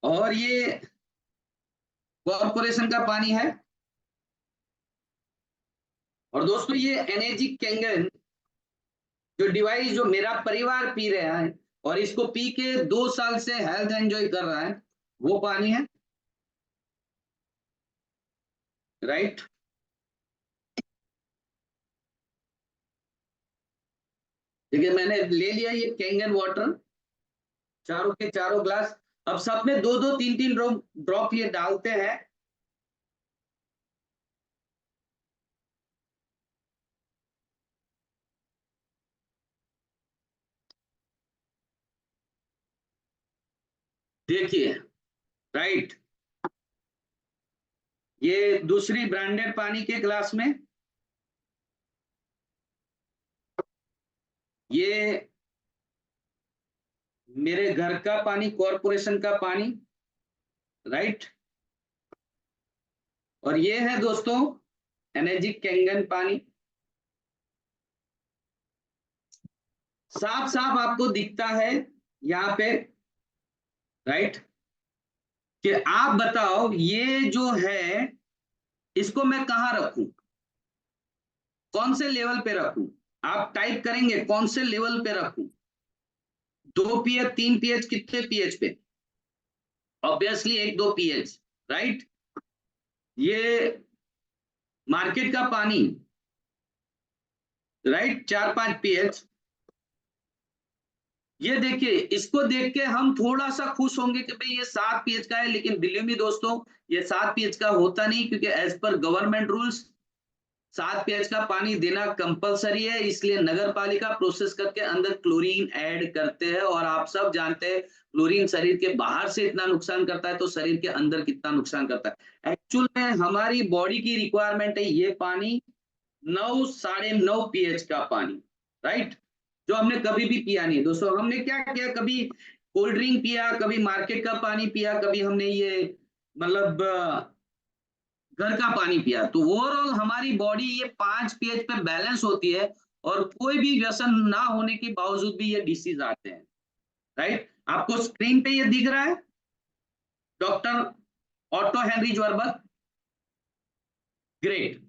और ये कॉर्पोरेशन का पानी है। और दोस्तों ये एनर्जी कैंगन जो डिवाइस जो मेरा परिवार पी रहा है और इसको पी के 2 साल से हेल्थ एंजॉय कर रहा है, वो पानी है, राइट? देखिए मैंने ले लिया ये कैंगन वाटर, चारों के चारों ग्लास। अब सब में 2-2 3-3 ड्रॉप ये डालते हैं। देखिए, राइट, ये दूसरी ब्रांडेड पानी के ग्लास में, ये मेरे घर का पानी, कॉर्पोरेशन का पानी, राइट? और ये है दोस्तों एनर्जी कैंगन पानी। साफ साफ आपको दिखता है यहाँ पे, राइट? कि आप बताओ ये जो है इसको मैं कहां रखूं, कौन से लेवल पे रखूं? आप टाइप करेंगे कौन से लेवल पे रखूं, 2 पीएच 3 पीएच, कितने पीएच पे? Obviously 1-2 pH, right? ये मार्केट का पानी, राइट, 4-5 पीएच। ये देखिए, इसको देख के हम थोड़ा सा खुश होंगे कि भाई ये 7 पीएच का है, लेकिन बिलीव मी दोस्तों ये 7 पीएच का होता नहीं, क्योंकि as per government rules 7 pH का पानी देना कंपलसरी है। इसलिए नगर पालिका प्रोसेस करके अंदर क्लोरीन ऐड करते हैं, और आप सब जानते हैं क्लोरीन शरीर के बाहर से इतना नुकसान करता है तो शरीर के अंदर कितना नुकसान करता है। एक्चुअल में हमारी बॉडी की रिक्वायरमेंट है ये पानी 9 साढ़े 9 पीएच का पानी, राइट? जो हमने कभी भी पिया नहीं दोस्तों। हमने क्या किया, कभी कोल्ड ड्रिंक पिया, कभी मार्केट का पानी पिया, कभी हमने ये मतलब घर का पानी पिया। तो ओवरऑल हमारी बॉडी ये 5 पीएच पे बैलेंस होती है, और कोई भी व्यसन ना होने के बावजूद भी ये डिसीज आते हैं, राइट? आपको स्क्रीन पे ये दिख रहा है डॉक्टर ऑटो हेनरी ज्वरबर्ग, ग्रेट,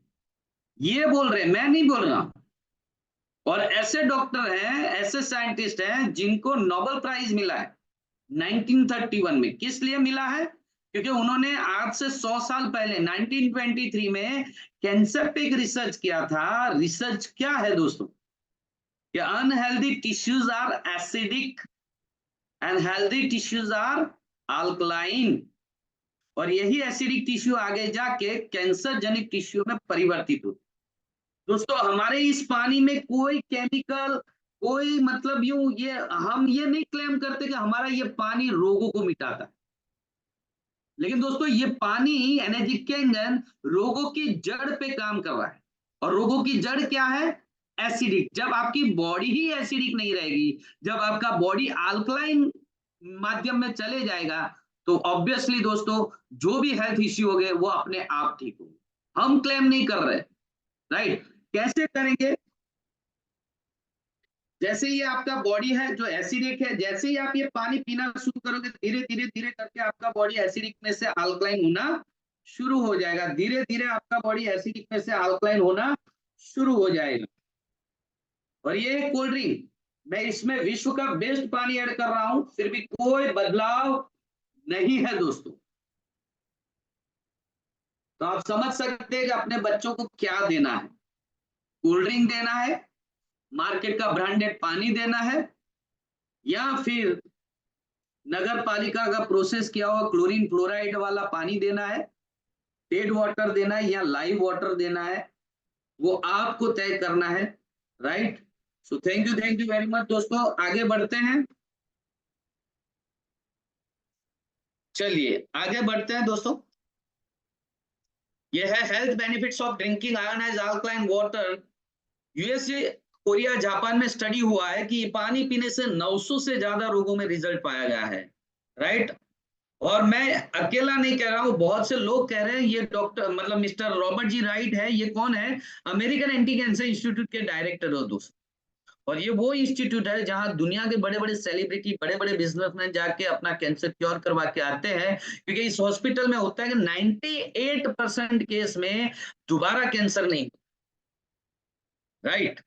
ये बोल रहे हैं, मैं नहीं बोल रहा। और ऐसे डॉक्टर हैं, ऐसे साइंटिस्ट हैं जिनको नोबेल प्राइज मिला है 1931 में। किस लिए मिला है? क्योंकि उन्होंने आज से 100 साल पहले 1923 में कैंसर पे एक रिसर्च किया था। रिसर्च क्या है दोस्तों? कि unhealthy tissues are acidic and healthy tissues are alkaline, और यही एसिडिक टिश्यू आगे जाके कैंसर जनित टिश्यू में परिवर्तित होती। दोस्तों हमारे इस पानी में कोई केमिकल, कोई मतलब यूं ये हम ये नहीं क्लेम करते कि हमारा ये पानी रोगों को मिटाता है, लेकिन दोस्तों ये पानी एनर्जी कैंगन रोगों की जड़ पे काम कर रहा है। और रोगों की जड़ क्या है? एसिडिक। जब आपकी बॉडी ही एसिडिक नहीं रहेगी, जब आपका बॉडी अल्कलाइन माध्यम में चले जाएगा, तो ऑब्वियसली दोस्तों जो भी हेल्थ इश्यू हो गए वो अपने आप ठीक होंगे। हम क्लेम नहीं कर रहे, राइट? कैसे करेंगे? जैसे ये आपका बॉडी है जो एसिडिक है, जैसे ही आप ये पानी पीना शुरू करोगे, धीरे धीरे धीरे करके आपका बॉडी एसिडिक में से अल्कलाइन होना शुरू हो जाएगा। धीरे धीरे आपका बॉडी एसिडिक में से अल्कलाइन होना शुरू हो जाएगा। और ये कोल्ड ड्रिंक, मैं इसमें विश्व का बेस्ट पानी ऐड कर रहा हूं, फिर भी कोई बदलाव नहीं है दोस्तों। तो आप समझ सकते हैं कि अपने बच्चों को क्या देना है। कोल्ड ड्रिंक देना है, मार्केट का ब्रांडेड पानी देना है, या फिर नगर पालिका का प्रोसेस किया हुआ क्लोरीन फ्लोराइड वाला पानी देना है, टेड वाटर देना है या लाइव वाटर देना है, वो आपको तय करना है, right? So thank you very much दोस्तों। आगे बढ़ते हैं, चलिए आगे बढ़ते हैं दोस्तों। ये है health benefits of drinking ionised alkaline water. USA, Korea, Japan में स्टडी हुआ है कि पानी पीने से 900 से ज्यादा रोगों में रिजल्ट पाया गया है, राइट? और मैं अकेला नहीं कह रहा हूं, बहुत से लोग कह रहे हैं। ये डॉक्टर मतलब मिस्टर रॉबर्ट जी राइट है। ये कौन है? अमेरिकन एंटी कैंसर इंस्टीट्यूट के डायरेक्टर हो दोस्तों। और ये वो इंस्टीट्यूट है जहां दुनिया के बड़े बड़े सेलिब्रिटी, बड़े बड़े बिजनेसमैन जाके अपना कैंसर क्योर करवा के आते हैं, क्योंकि इस हॉस्पिटल में होता है कि 98% केस में दोबारा कैंसर नहीं, राइट?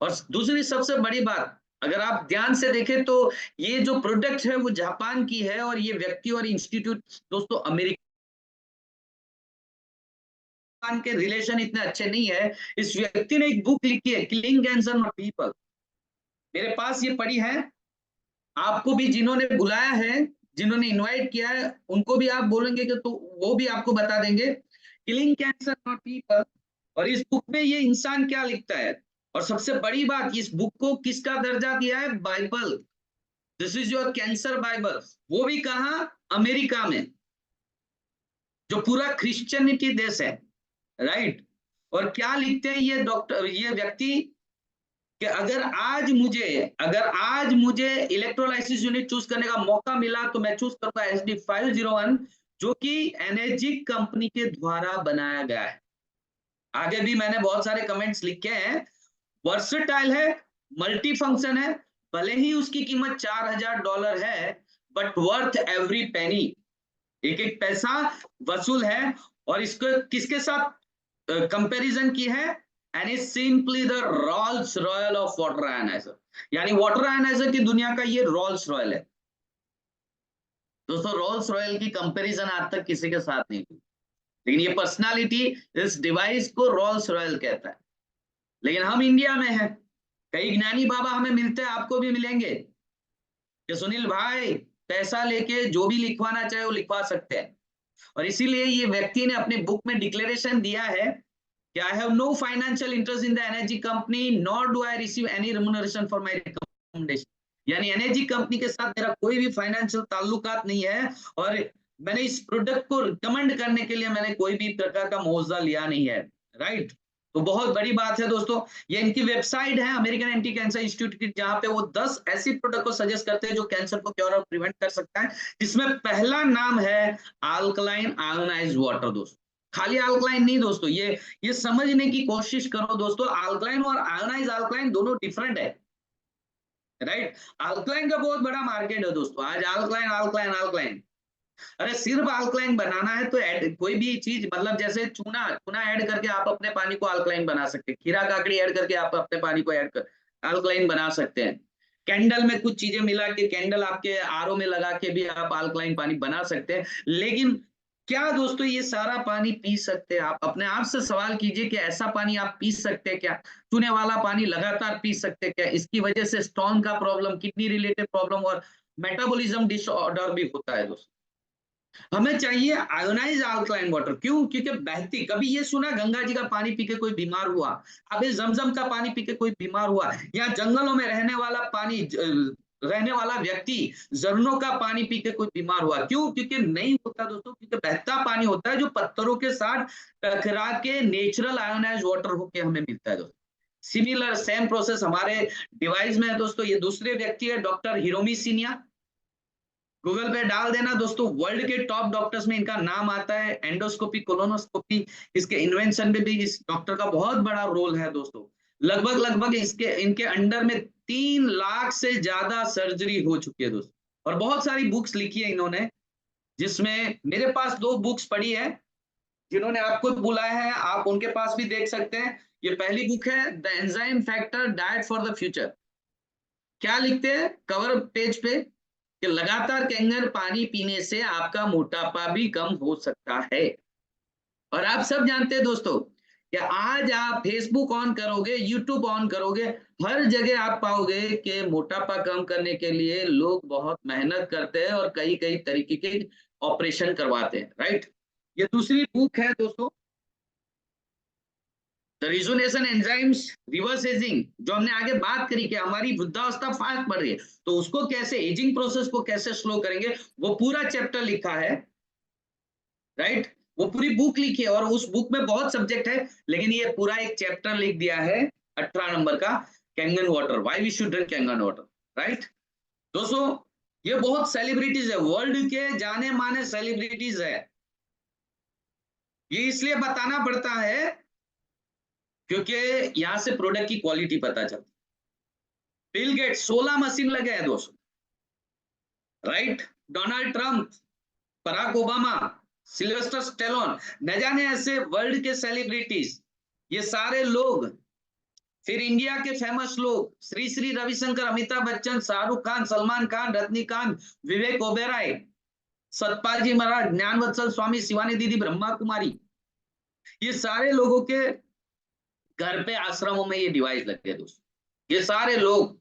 और दूसरी सबसे बड़ी बात, अगर आप ध्यान से देखें तो ये जो प्रोडक्ट है वो जापान की है, और ये व्यक्ति और इंस्टीट्यूट दोस्तों अमेरिका के रिलेशन इतने अच्छे नहीं है। इस व्यक्ति ने एक बुक लिखी है, किलिंग कैंसर नॉट पीपल। मेरे पास ये पड़ी है। आपको भी जिन्होंने बुलाया है, जिन्होंने इनवाइट किया है, उनको भी आप बोलेंगे कि तो वो भी आपको बता देंगे, किलिंग कैंसर नॉट पीपल। और इस बुक में ये इंसान क्या लिखता है, और सबसे बड़ी बात, इस बुक को किसका दर्जा दिया है? Bible. This is your cancer Bible. वो भी कहां? अमेरिका में, जो पूरा क्रिश्चियनिटी देश है, राइट? और क्या लिखते हैं ये डॉक्टर, ये व्यक्ति, कि अगर आज मुझे इलेक्ट्रोलाइसिस यूनिट चूज करने का मौका मिला तो मैं चूज करूंगा SD501, जो कि एनर्जिक कंपनी के द्वारा बनाया गया है। आगे भी मैंने बहुत सारे कमेंट्स लिखे हैं। वर्सेटाइल है, मल्टी फंक्शन है, भले ही उसकी कीमत $4000 है, बट वर्थ एवरी पेनी, एक एक पैसा वसूल है। और इसको किसके साथ कंपैरिजन की है? And is simply the Rolls Royce of water ionizer, यानी वाटर आयनाइजर की दुनिया का ये रोल्स रॉयल है दोस्तों। रोल्स रॉयल की कंपैरिजन आज तक किसी के साथ नहीं हुई, लेकिन ये पर्सनालिटी इस डिवाइस को रोल्स रॉयल कहता है। लेकिन हम इंडिया में हैं, कई ज्ञानी बाबा हमें मिलते हैं, आपको भी मिलेंगे, कि सुनील भाई पैसा लेके जो भी लिखवाना चाहे वो लिखवा सकते हैं। और इसीलिए ये व्यक्ति ने अपने बुक में डिक्लेरेशन दिया है कि I have no financial interest in the energy company, nor do I receive any remuneration for my recommendation. यानी एनर्जी कंपनी के साथ मेरा कोई भी फाइनेंशियल ताल्लुकात नहीं है, और मैंने इस प्रोडक्ट को रिकमेंड करने के लिए मैंने कोई भी प्रकार का मुआवजा लिया नहीं है, राइट? तो बहुत बड़ी बात है दोस्तों। ये इनकी वेबसाइट है, अमेरिकन एंटी कैंसर इंस्टीट्यूट की, जहां पे वो 10 ऐसी प्रोडक्ट को सजेस्ट करते हैं जो कैंसर को क्योर और प्रिवेंट कर सकता है, जिसमें पहला नाम है अल्कलाइन आयोनाइज्ड वाटर। दोस्तों खाली अल्कलाइन नहीं दोस्तों, ये समझने की कोशिश करो दोस्तों, अल्कलाइन और आयोनाइज्ड अल्कलाइन दोनों डिफरेंट है, राइट? अल्कलाइन का बहुत बड़ा मार्केट है दोस्तों आज। अल्कलाइन, अरे सिर्फ अल्कलाइन बनाना है तो कोई भी चीज, मतलब जैसे चूना ऐड करके आप अपने पानी को अल्कलाइन बना सकते हैं, खीरा काकड़ी ऐड करके आप अपने पानी को ऐड कर अल्कलाइन बना सकते हैं, कैंडल में कुछ चीजें मिला के कैंडल आपके आरओ में लगा के भी आप अल्कलाइन पानी बना सकते हैं। लेकिन क्या दोस्तों ये सारा पानी पी सकते हैं? आप अपने आप से सवाल कीजिए कि ऐसा पानी आप पी सकते हैं क्या? चूने वाला पानी लगातार पी सकते हैं क्या? इसकी वजह से स्टोन का प्रॉब्लम, किडनी रिलेटेड प्रॉब्लम और मेटाबॉलिज्म डिसऑर्डर भी होता है दोस्तों। हमें चाहिए आयोनाइज्ड अल्कलाइन वाटर। क्यों? क्योंकि बहती, कभी ये सुना गंगा जी का पानी पी के कोई बीमार हुआ, अभी जमजम का पानी पी के कोई बीमार हुआ, या जंगलों में रहने वाला व्यक्ति झरनों का पानी पी के कोई बीमार हुआ? क्यों? क्योंकि नहीं होता दोस्तों, क्योंकि बहता पानी होता है जो पत्थरों के साथ टकरा के नेचुरल आयोनाइज्ड वाटर होके हमें मिलता है दोस्तों। सिमिलर सेम प्रोसेस हमारे डिवाइस में है दोस्तों। ये दूसरे व्यक्ति है डॉक्टर हिरोमी सिन्हा, गूगल पे डाल देना दोस्तों, वर्ल्ड के टॉप डॉक्टर्स में इनका नाम आता है। एंडोस्कोपी, कोलोनोस्कोपी, इसके इन्वेंशन में भी इस डॉक्टर का बहुत बड़ा रोल है दोस्तों। लगभग इनके अंडर में 3 लाख से ज्यादा सर्जरी हो चुकी है दोस्तों, और बहुत सारी बुक्स लिखी है इन्होंने, जिसमें मेरे पास 2 बुक्स पढ़ी है, जिन्होंने आपको बुलाया है आप उनके पास भी देख सकते हैं। ये पहली बुक है the enzyme factor diet for the future. क्या लिखते हैं कवर पेज पे कि लगातार कैंगर पानी पीने से आपका मोटापा भी कम हो सकता है। और आप सब जानते हैं दोस्तों कि आज आप फेसबुक ऑन करोगे, यूट्यूब ऑन करोगे, हर जगह आप पाओगे कि मोटापा कम करने के लिए लोग बहुत मेहनत करते हैं और कई कई तरीके के ऑपरेशन करवाते हैं, राइट। ये दूसरी बुक है दोस्तों, द रिजोनेशन एंजाइम्स रिवर्स एजिंग, जो हमने आगे बात करी कि हमारी वृद्धावस्था फास्ट बढ़ रही है, तो उसको कैसे, एजिंग प्रोसेस को कैसे स्लो करेंगे, वो पूरा चैप्टर लिखा है, राइट। वो पूरी बुक लिखी है और उस बुक में बहुत सब्जेक्ट है, लेकिन ये पूरा एक चैप्टर लिख दिया है 18 नंबर का, Kangen water, why we should drink Kangen water, right. दोस्तों ये बहुत सेलिब्रिटीज है, वर्ल्ड के जाने माने सेलिब्रिटीज है। ये इसलिए बताना पड़ता है क्योंकि यहां से प्रोडक्ट की क्वालिटी पता चलती। बिल गेट्स 16 मशीन लगे हैं दोस्तों, right. Donald Trump, Barack Obama, Sylvester Stallone, न जाने ऐसे वर्ल्ड के सेलिब्रिटीज, ये सारे लोग, फिर इंडिया के फेमस लोग, श्री श्री रविशंकर, अमिताभ बच्चन, शाहरुख खान, सलमान खान, रजनीकांत, विवेक ओबेरॉय, सतपाल जी महाराज, ज्ञानवत्सल स्वामी, शिवानी दीदी, ब्रह्मा कुमारी, ये सारे लोगों के घर पे आश्रमों में ये डिवाइस लगे दोस्तों। ये सारे लोग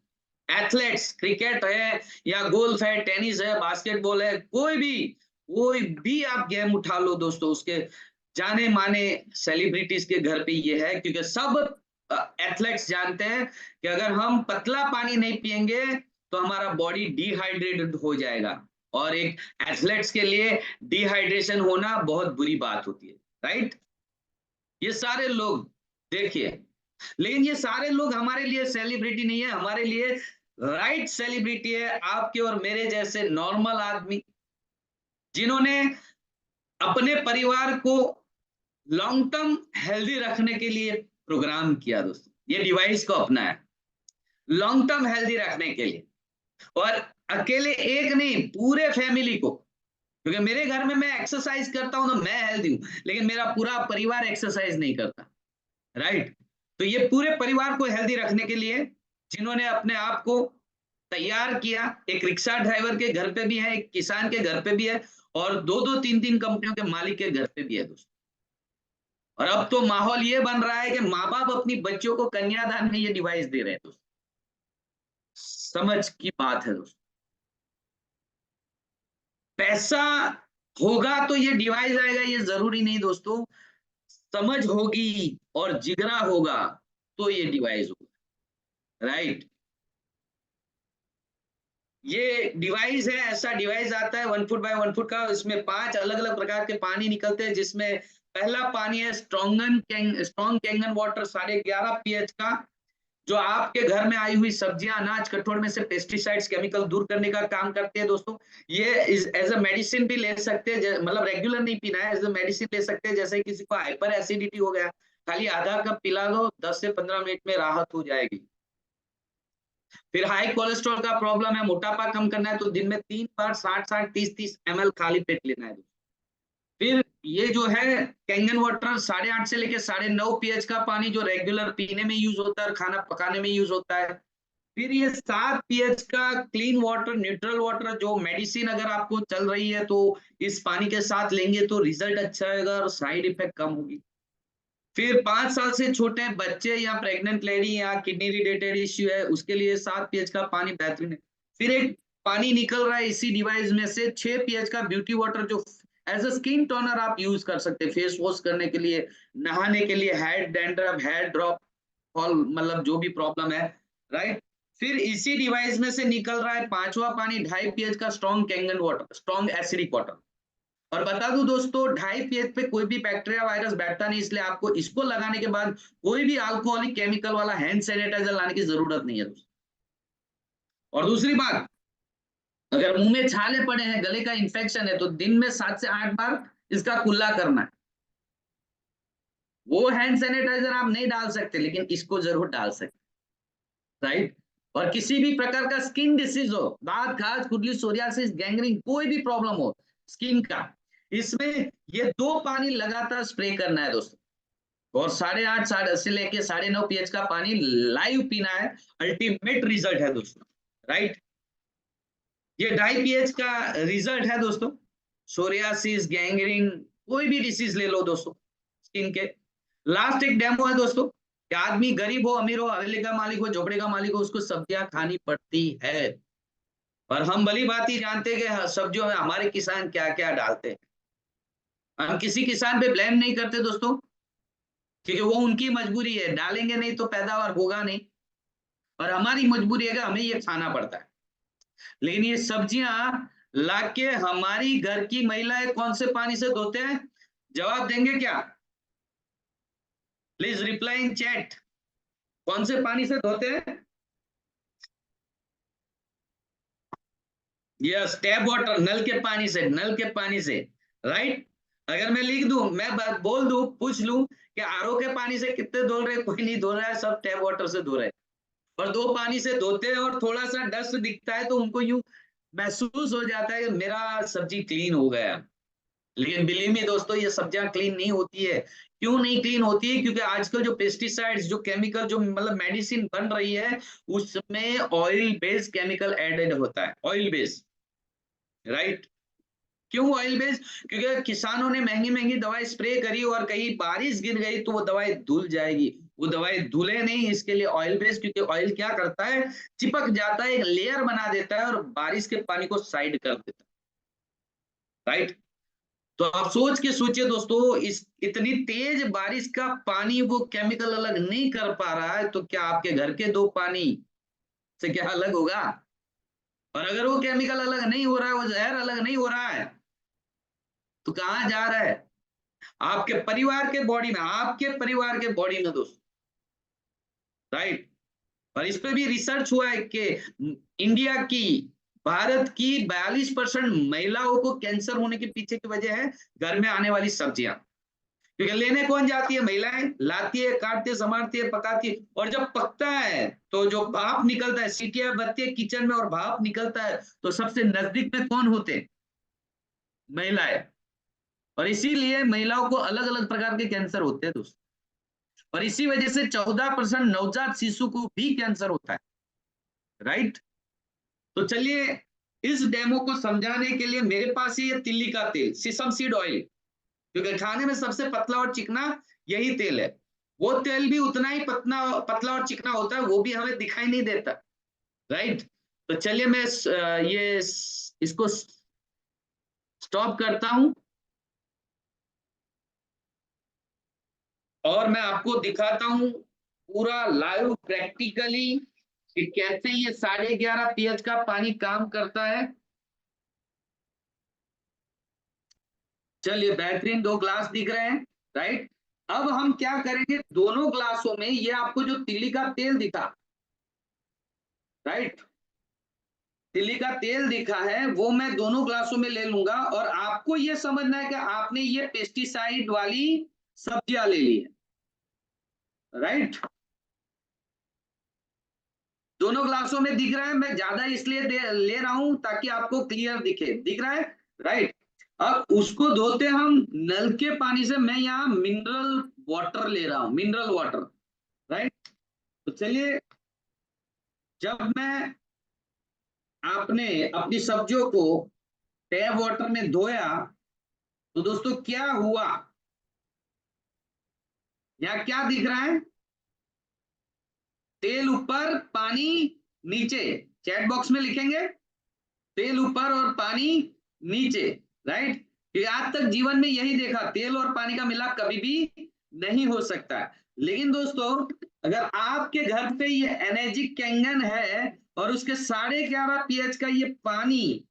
एथलेट्स, क्रिकेट है या गोल्फ है, टेनिस है, बास्केटबॉल है, कोई भी आप गेम उठा लो दोस्तों, उसके जाने माने सेलिब्रिटीज के घर पे ये है, क्योंकि सब एथलेट्स जानते हैं कि अगर हम पतला पानी नहीं पिएंगे तो हमारा बॉडी डिहाइड्रेटेड हो जाएगा, और एक एथलेट्स के लिए डिहाइड्रेशन होना बहुत बुरी बात होती है, राइट। ये सारे लोग देखिए, लेकिन ये सारे लोग हमारे लिए सेलिब्रिटी नहीं है, हमारे लिए राइट सेलिब्रिटी है आपके और मेरे जैसे नॉर्मल आदमी, जिन्होंने अपने परिवार को लॉन्ग टर्म हेल्दी रखने के लिए प्रोग्राम किया दोस्तों, ये डिवाइस को अपनाया लॉन्ग टर्म हेल्दी रखने के लिए। और अकेले एक नहीं, पूरे फैमिली को, क्योंकि मेरे घर में मैं एक्सरसाइज करता हूं तो मैं हेल्दी हूं, लेकिन मेरा पूरा परिवार एक्सरसाइज नहीं करता, राइट। तो ये पूरे परिवार को हेल्दी रखने के लिए जिन्होंने अपने आप को तैयार किया, एक रिक्शा ड्राइवर के घर पे भी है, एक किसान के घर पे भी है, और 2-2, 3-3 कंपनियों के मालिक के घर पे भी है दोस्तों। और अब तो माहौल ये बन रहा है कि माँ बाप अपनी बच्चों को कन्यादान में ये डिवाइस दे रहे हैं दोस्तों। समझ की बात है दोस्तों, पैसा होगा तो ये डिवाइस आएगा ये जरूरी नहीं दोस्तों, समझ होगी और जिगरा होगा तो ये डिवाइस होगा, राइट। ये डिवाइस है, ऐसा डिवाइस आता है 1 फुट बाय 1 फुट का, इसमें 5 अलग अलग प्रकार के पानी निकलते हैं, जिसमें पहला पानी है स्ट्रॉन्ग कैंगन वाटर 11.5 pH का, जो आपके घर में आई हुई सब्जियां, अनाज, कठोर में से पेस्टिसाइड्स, केमिकल दूर करने का काम करते हैं दोस्तों। ये एज अ मेडिसिन भी ले सकते हैं, मतलब रेगुलर नहीं पीना है, एज अ मेडिसिन ले सकते हैं। जैसे किसी को हाइपर एसिडिटी हो गया, खाली आधा कप पिला दो, 10 से 15 मिनट में राहत हो जाएगी। फिर हाई कोलेस्ट्रॉल का प्रॉब्लम है, मोटापा कम करना है, तो दिन में 3 बार 60-60, 30-30 ml खाली पेट लेना है। फिर ये जो है कैंगन वाटर 8.5 से लेके 9.5 pH का पानी, जो रेगुलर पीने में यूज होता है और खाना पकाने में यूज होता है। फिर ये 7 pH का क्लीन वाटर, न्यूट्रल वाटर, जो मेडिसिन अगर आपको चल रही है तो इस पानी के साथ लेंगे तो रिजल्ट अच्छा आएगा और साइड इफेक्ट कम होगी। फिर 5 साल से छोटे बच्चे या प्रेग्नेंट लेडी या किडनी रिलेटेड इश्यू है, उसके लिए 7 pH का पानी बेहतरीन है। फिर एक पानी निकल रहा है इसी डिवाइस में से 6 pH का ब्यूटी वाटर, जो एज अ स्किन टोनर आप यूज कर सकते हैं, फेस वॉश करने के लिए, नहाने के लिए, hair dandruff, hair drop, all मतलब जो भी प्रॉब्लम है, राइट। फिर इसी डिवाइस में से निकल रहा है 5वां पानी 2.5 pH का strong Kangen water, strong acidic water. और बता दूं दोस्तों 2.5 pH पे कोई भी बैक्टीरिया वायरस बैठता नहीं, इसलिए आपको इसको लगाने के बाद कोई भी अल्कोहलिक केमिकल वाला हैंड सैनिटाइजर लाने की जरूरत नहीं है दोस्तों। और दूसरी बात, अगर मुंह में छाले पड़े हैं, गले का इंफेक्शन है, तो दिन में 7 से 8 बार इसका कुल्ला करना है। वो हैंड सैनिटाइजर आप नहीं डाल सकते, लेकिन इसको जरूर डाल सकते, राइट। और किसी भी प्रकार का स्किन डिसीज हो, दांत, खाज, खुजली, सोरियासिस, गैंग्रीन, कोई भी प्रॉब्लम हो स्किन का, इसमें ये 2 पानी लगातार स्प्रे करना है दोस्तों। और 8.5 से लेके 9.5 pH का पानी लाइव पीना है, अल्टीमेट रिजल्ट है दोस्तों, राइट। ये 2.5 pH का रिजल्ट है दोस्तों। सोरियासिस, गैंग्रीन, कोई भी डिसीज ले लो दोस्तों स्किन के। लास्ट एक डेमो है दोस्तों कि आदमी गरीब हो, अमीर हो, हवेली का मालिक हो, झोपड़े का मालिक हो, उसको सब्जियां खानी पड़ती है। और हम भली बात ही जानते हैं कि सब्जियों में हमारे किसान क्या क्या डालते हैं। हम किसी किसान पे ब्लेम नहीं करते दोस्तों, क्योंकि वो उनकी मजबूरी है, डालेंगे नहीं तो पैदावार होगा नहीं। और हमारी मजबूरी है कि हमें ये खाना पड़ता है। लेकिन ये सब्जियां लाके हमारी घर की महिलाएं कौन से पानी से धोते हैं? जवाब देंगे क्या? Please reply in chat. कौन से पानी से धोते हैं? यस, टैप वाटर, नल के पानी से, नल के पानी से, राइट। अगर मैं लिख दूं, मैं बोल दूं, पूछ लूं कि आरओ के पानी से कितने धो रहे हैं? कोई नहीं धो रहा है, सब टैप वाटर से धो रहे हैं। और 2 पानी से धोते हैं और थोड़ा सा डस्ट दिखता है तो उनको यूं महसूस हो जाता है कि मेरा सब्जी क्लीन हो गया। लेकिन बिलीव मी दोस्तों, ये सब्जियां क्लीन नहीं होती है। क्यों नहीं क्लीन होती है? क्योंकि आजकल जो पेस्टिसाइड्स, जो केमिकल, जो मतलब मेडिसिन बन रही है, उसमें ऑयल बेस्ड केमिकल एडेड होता है, ऑयल बेस्ड, राइट। क्यों ऑयल बेस्ड? क्योंकि किसानों ने महंगी महंगी दवाई स्प्रे करी और कहीं बारिश गिर गई तो वो दवाई धुल जाएगी। वो दवाई धुले नहीं, इसके लिए ऑयल बेस्ड, क्योंकि ऑयल क्या करता है, चिपक जाता है, एक लेयर बना देता है और बारिश के पानी को साइड कर देता है, राइट। तो आप सोच के सोचिए दोस्तों, इस इतनी तेज बारिश का पानी वो केमिकल अलग नहीं कर पा रहा है, तो क्या आपके घर के 2 पानी से क्या अलग होगा? और अगर वो केमिकल अलग नहीं हो रहा है, वो जहर अलग नहीं हो रहा है, तो कहाँ जा रहा है? आपके परिवार के बॉडी में, आपके परिवार के बॉडी में दोस्तों, राइट। और इस पे भी रिसर्च हुआ है कि इंडिया की, भारत की 42% महिलाओं को कैंसर होने के पीछे की वजह है घर में आने वाली सब्जियां। क्योंकि लेने कौन जाती है? महिलाएं लाती है, काटती है, संभालती है, पकाती है। और जब पकता है तो जो भाप निकलता है, सीटियां बजती है किचन में और भाप निकलता है, तो सबसे नजदीक में कौन होते हैं? महिलाएं। और इसीलिए महिलाओं को अलग अलग प्रकार के कैंसर होते हैं दोस्तों। और इसी वजह से 14% नवजात शिशु को भी कैंसर होता है, राइट। तो चलिए, इस डेमो को समझाने के लिए मेरे पास ये तिल्ली का तेल, सिसम सीड ऑयल, क्योंकि खाने में सबसे पतला और चिकना यही तेल है। वो तेल भी उतना ही पतला और चिकना होता है, वो भी हमें दिखाई नहीं देता, राइट। तो चलिए मैं ये इसको स्टॉप करता हूं और मैं आपको दिखाता हूं पूरा लाइव प्रैक्टिकली कि कैसे ये 11.5 pH का पानी काम करता है। चलिए, बेहतरीन 2 ग्लास दिख रहे हैं, राइट। अब हम क्या करेंगे, दोनों ग्लासों में ये आपको जो तिल्ली का तेल दिखा, राइट, तिल्ली का तेल दिखा है, वो मैं दोनों ग्लासों में ले लूंगा। और आपको ये समझना है कि आपने ये पेस्टिसाइड वाली सब्जियां ले ली है, राइट। दोनों ग्लासों में दिख रहा है, मैं ज्यादा इसलिए ले रहा हूं ताकि आपको क्लियर दिखे, दिख रहा है, राइट। अब उसको धोते हम नल के पानी से, मैं यहाँ मिनरल वाटर ले रहा हूं, मिनरल वाटर, राइट। तो चलिए, जब मैं आपने अपनी सब्जियों को टैप वाटर में धोया तो दोस्तों क्या हुआ? यहाँ क्या दिख रहा है? तेल ऊपर, पानी नीचे। चैट बॉक्स में लिखेंगे तेल ऊपर और पानी नीचे, राइट। आज तक जीवन में यही देखा, तेल और पानी का मिलाप कभी भी नहीं हो सकता। लेकिन दोस्तों, अगर आपके घर पे ये एनर्जी कैंगन है और उसके 11.5 pH का ये पानी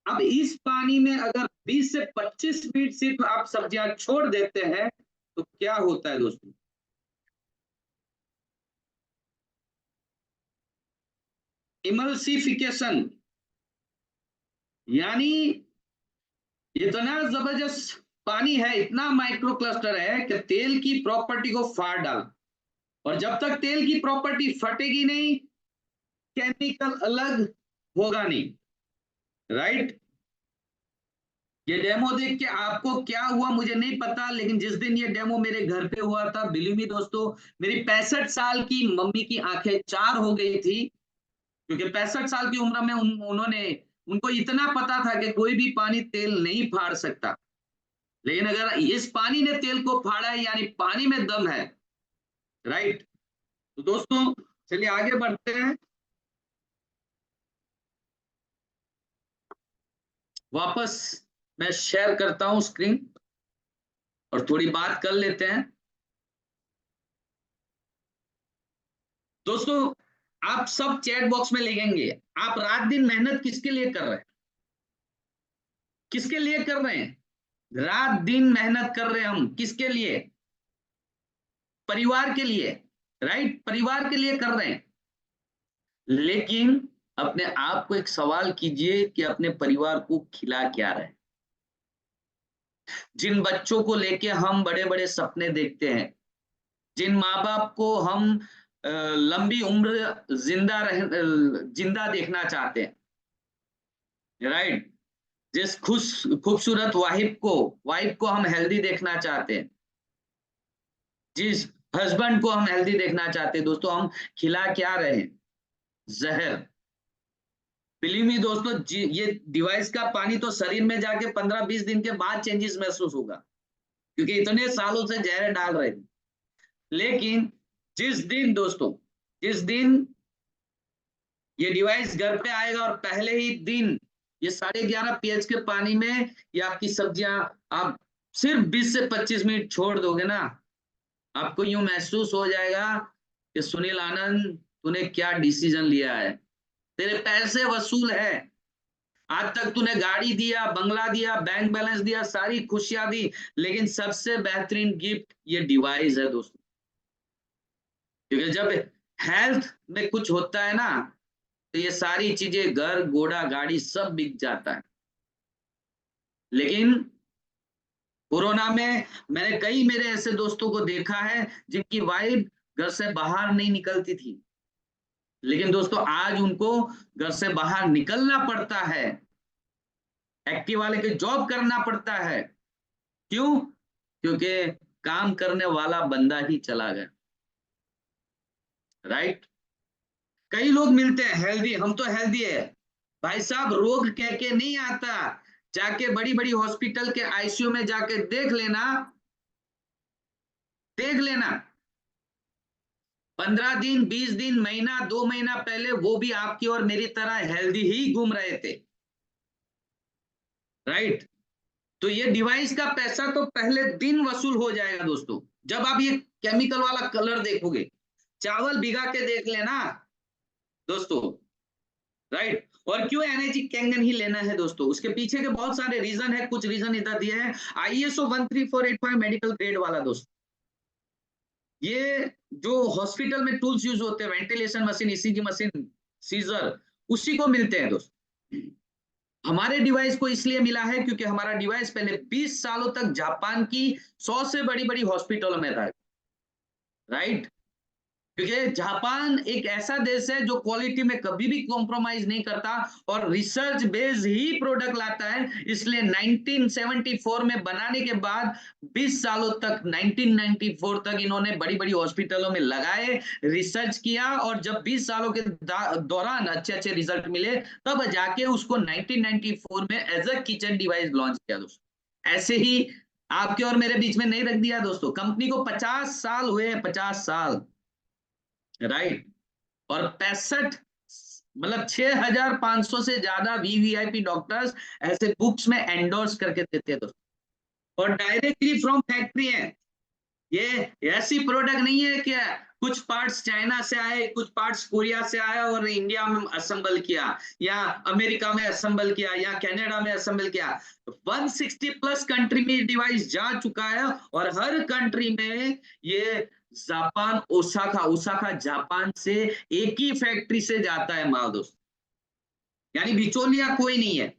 अब इस पानी में अगर 20 से 25 मिनट सिर्फ आप सब्जियां छोड़ देते हैं तो क्या होता है दोस्तों? इमल्सिफिकेशन, यानी इतना जबरदस्त पानी है, इतना माइक्रो क्लस्टर है कि तेल की प्रॉपर्टी को फाड़ डाल, और जब तक तेल की प्रॉपर्टी फटेगी नहीं, केमिकल अलग होगा नहीं। राइट? ये डेमो देख के आपको क्या हुआ मुझे नहीं पता, लेकिन जिस दिन ये डेमो मेरे घर पे हुआ था, बिलीव मी दोस्तों, मेरी 65 साल की मम्मी की आंखें चार हो गई थी, क्योंकि 65 साल की उम्र में उनको इतना पता था कि कोई भी पानी तेल नहीं फाड़ सकता, लेकिन अगर इस पानी ने तेल को फाड़ा है, यानी पानी में दम है। राइट? तो दोस्तों चलिए आगे बढ़ते हैं, वापस मैं शेयर करता हूं स्क्रीन और थोड़ी बात कर लेते हैं। दोस्तों आप सब चैट बॉक्स में लिखेंगे, आप रात दिन मेहनत किसके लिए कर रहे हैं? किसके लिए कर रहे हैं? रात दिन मेहनत कर रहे हैं हम, किसके लिए? परिवार के लिए। राइट? परिवार के लिए कर रहे हैं, लेकिन अपने आप को एक सवाल कीजिए कि अपने परिवार को खिला क्या रहे? जिन बच्चों को लेके हम बड़े बड़े सपने देखते हैं, जिन माँ बाप को हम लंबी उम्र जिंदा देखना चाहते हैं, राइट? जिस खूबसूरत वाइफ को हम हेल्दी देखना चाहते हैं, जिस हस्बैंड को हम हेल्दी देखना चाहते हैं, दोस्तों हम खिला क्या रहे हैं? जहर। बिलीव मी दोस्तों, ये डिवाइस का पानी तो शरीर में जाके 15-20 दिन के बाद चेंजेस महसूस होगा, क्योंकि इतने सालों से जहर डाल रहे थे। लेकिन जिस दिन ये डिवाइस घर पे आएगा और पहले ही दिन ये 11.5 pH के पानी में ये आपकी सब्जियां आप सिर्फ 20 से 25 मिनट छोड़ दोगे ना, आपको यूं महसूस हो जाएगा कि सुनील आनंद, तूने क्या डिसीजन लिया है, तेरे पैसे वसूल है, आज तक तूने गाड़ी दिया, बंगला दिया, बैंक बैलेंस दिया, सारी खुशियां दी, लेकिन सबसे बेहतरीन गिफ्ट ये डिवाइस है दोस्तों। क्योंकि जब हेल्थ में कुछ होता है ना, तो ये सारी चीजें, घर, घोड़ा, गाड़ी सब बिक जाता है। लेकिन कोरोना में मैंने कई मेरे ऐसे दोस्तों को देखा है जिनकी वाइफ घर से बाहर नहीं निकलती थी, लेकिन दोस्तों आज उनको घर से बाहर निकलना पड़ता है, एक्टिव वाले के जॉब करना पड़ता है। क्यों? क्योंकि काम करने वाला बंदा ही चला गया। राइट? कई लोग मिलते हैं हेल्दी, हम तो हेल्दी है भाई साहब, रोग कह के नहीं आता, जाके बड़ी बड़ी हॉस्पिटल के आईसीयू में जाके देख लेना 15 दिन, 20 दिन, महीना, 2 महीना पहले वो भी आपकी और मेरी तरह हेल्दी ही घूम रहे थे। राइट? तो ये डिवाइस का पैसा तो पहले दिन वसूल हो जाएगा दोस्तों, जब आप ये केमिकल वाला कलर देखोगे। चावल भिगा के देख लेना दोस्तों। राइट? और क्यों एनर्जी कैंगन ही लेना है दोस्तों? उसके पीछे के बहुत सारे रीजन है, कुछ रीजन इधर दिए हैं। ISO 13485 मेडिकल ग्रेड वाला दोस्तों, ये जो हॉस्पिटल में टूल्स यूज होते हैं, ventilation machine, ECG machine, scissor, उसी को मिलते हैं दोस्तों। हमारे डिवाइस को इसलिए मिला है क्योंकि हमारा डिवाइस पहले 20 सालों तक जापान की 100 से बड़ी बड़ी हॉस्पिटलों में था। राइट? क्योंकि जापान एक ऐसा देश है जो क्वालिटी में कभी भी कॉम्प्रोमाइज नहीं करता और रिसर्च बेस्ड ही प्रोडक्ट लाता है। इसलिए 1974 में बनाने के बाद 20 सालों तक, 1994 तक इन्होंने बड़ी बड़ी हॉस्पिटलों में लगाए, रिसर्च किया, और जब 20 सालों के दौरान अच्छे अच्छे रिजल्ट मिले, तब जाके उसको 1994 में as a kitchen device launch किया दोस्तों। ऐसे ही आपके और मेरे बीच में नहीं रख दिया दोस्तों, कंपनी को 50 साल हुए हैं, 50 साल। राइट? और 65 मतलब 6500 से ज्यादा VVIP डॉक्टर्स ऐसे बुक्स में एंडोर्स करके देते हैं दोस्तों, और डायरेक्टली फ्रॉम फैक्ट्री है। ये ऐसी प्रोडक्ट नहीं है कि कुछ पार्ट्स चाइना से आए, कुछ पार्ट्स कोरिया से आया और इंडिया में असेंबल किया, या अमेरिका में असेंबल किया, या कनाडा में असेंबल किया। 160 प्लस कंट्री में डिवाइस जा चुका है, और हर कंट्री में ये जापान, ओसाका, ओसाका जापान से एक ही फैक्ट्री से जाता है माल दोस्त, यानी बिचौलिया कोई नहीं है।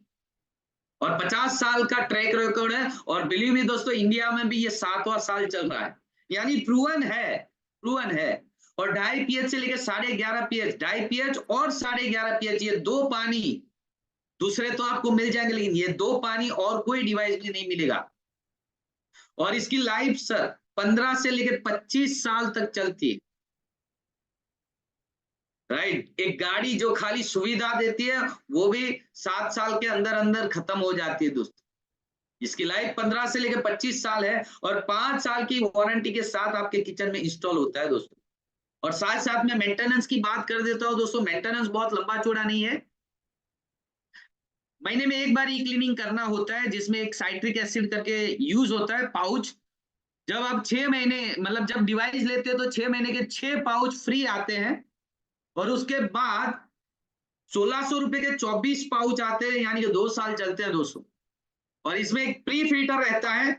और 50 साल का ट्रैक रिकॉर्ड है, और बिलीव मी दोस्तों, इंडिया में भी ये 7वां साल चल रहा है, यानी प्रूवन है, प्रूवन है। और 2.5 pH से लेकर 11.5 pH, 2.5 pH और 11.5 pH, ये दो पानी, दूसरे तो आपको मिल जाएंगे, लेकिन ये दो पानी और कोई डिवाइस में नहीं मिलेगा। और इसकी लाइफ सर 15 से लेकर 25 साल तक चलती है, राइट। एक गाड़ी जो खाली सुविधा देती है वो भी 7 साल के अंदर अंदर खत्म हो जाती है दोस्तों। इसकी लाइफ 15 से लेकर 25 साल है, और 5 साल की वारंटी के साथ आपके किचन में इंस्टॉल होता है दोस्तों। और साथ साथ में मेंटेनेंस की बात कर देता हूं दोस्तों, मेंटेनेंस बहुत लंबा चौड़ा नहीं है, महीने में एक बार ई क्लीनिंग करना होता है, जिसमें एक साइट्रिक एसिड करके यूज होता है पाउच। जब आप 6 महीने, मतलब जब डिवाइस लेते हैं तो 6 महीने के 6 पाउच फ्री आते हैं, और उसके बाद 1600 रुपए के 24 पाउच आते हैं, यानी कि 2 साल चलते हैं दोस्तों। और इसमें एक प्री फिल्टर रहता है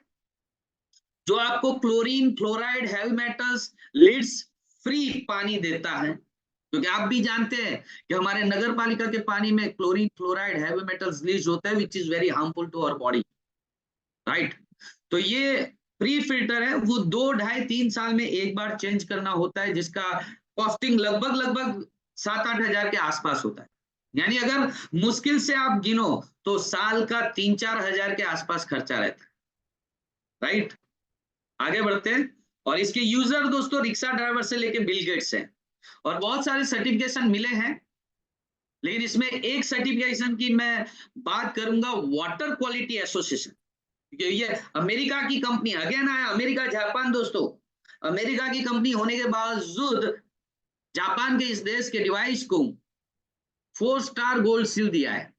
जो आपको chlorine, fluoride, heavy metals, leads free पानी देता है, क्योंकि आप भी जानते हैं कि हमारे नगर पालिका के पानी में chlorine, fluoride, heavy metals, leads होता है, which is very harmful to our body, right. तो ये प्री फिल्टर है, वो 2, 2.5, 3 साल में एक बार चेंज करना होता है, जिसका कॉस्टिंग लगभग 7-8 हजार के आसपास होता है। यानी अगर मुश्किल से आप गिनो तो साल का 3-4 हजार के आसपास खर्चा रहता है, राइट। आगे बढ़ते हैं। और इसके यूजर दोस्तों रिक्शा ड्राइवर से लेके बिल गेट्स हैं, और बहुत सारे सर्टिफिकेशन मिले हैं, लेकिन इसमें एक सर्टिफिकेशन की मैं बात करूंगा, वाटर क्वालिटी एसोसिएशन। ये अमेरिका की कंपनी, अगेन आया अमेरिका जापान दोस्तों, अमेरिका की कंपनी होने के बावजूद जापान के इस देश के डिवाइस को 4 स्टार गोल्ड सील दिया है,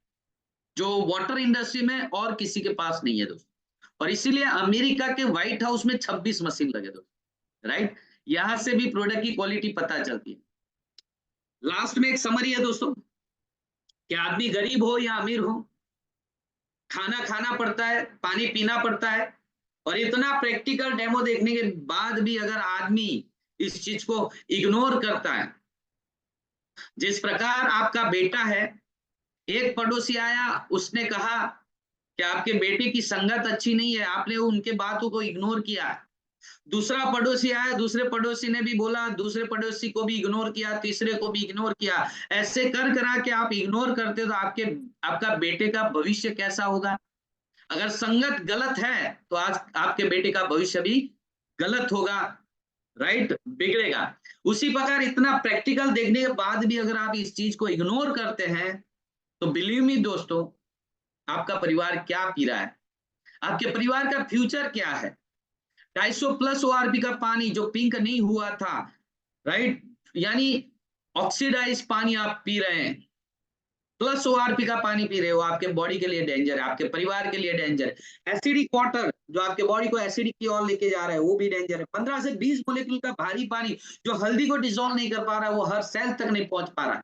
जो वाटर इंडस्ट्री में और किसी के पास नहीं है दोस्तों। और इसीलिए अमेरिका के व्हाइट हाउस में 26 मशीन लगे दोस्तों, राइट। यहां से भी प्रोडक्ट की क्वालिटी पता चलती है। लास्ट में एक समरी है दोस्तों, कि आदमी गरीब हो या अमीर हो, खाना खाना पड़ता है, पानी पीना पड़ता है, और इतना प्रैक्टिकल डेमो देखने के बाद भी अगर आदमी इस चीज को इग्नोर करता है, जिस प्रकार आपका बेटा है, एक पड़ोसी आया, उसने कहा कि आपके बेटे की संगत अच्छी नहीं है, आपने उनके बातों को इग्नोर किया। दूसरा पड़ोसी आया, दूसरे पड़ोसी ने भी बोला, दूसरे पड़ोसी को भी इग्नोर किया, तीसरे को भी इग्नोर किया। ऐसे कर करा के आप इग्नोर करते तो आपका बेटे का भविष्य कैसा होगा। अगर संगत गलत है तो आज आपके बेटे का भविष्य भी गलत होगा, राइट, बिगड़ेगा। उसी प्रकार इतना प्रैक्टिकल देखने के बाद भी अगर आप इस चीज को इग्नोर करते हैं, तो बिलीव मी दोस्तों, आपका परिवार क्या पी रहा है, आपके परिवार का फ्यूचर क्या है। 250 प्लस ORP का पानी जो पिंक नहीं हुआ था, राइट, यानी ऑक्सीडाइज पानी आप पी रहे हैं, प्लस ORP का पानी पी रहे हो, आपके बॉडी के लिए डेंजर है, आपके परिवार के लिए डेंजर है। एसिडिक वाटर जो आपके बॉडी को एसिडिक की ओर लेके जा रहा है, वो भी डेंजर है। 15 से 20 मोलेक्यूल का भारी पानी जो हल्दी को डिसॉल्व नहीं कर पा रहा है, वो हर सेल तक नहीं पहुंच पा रहा है,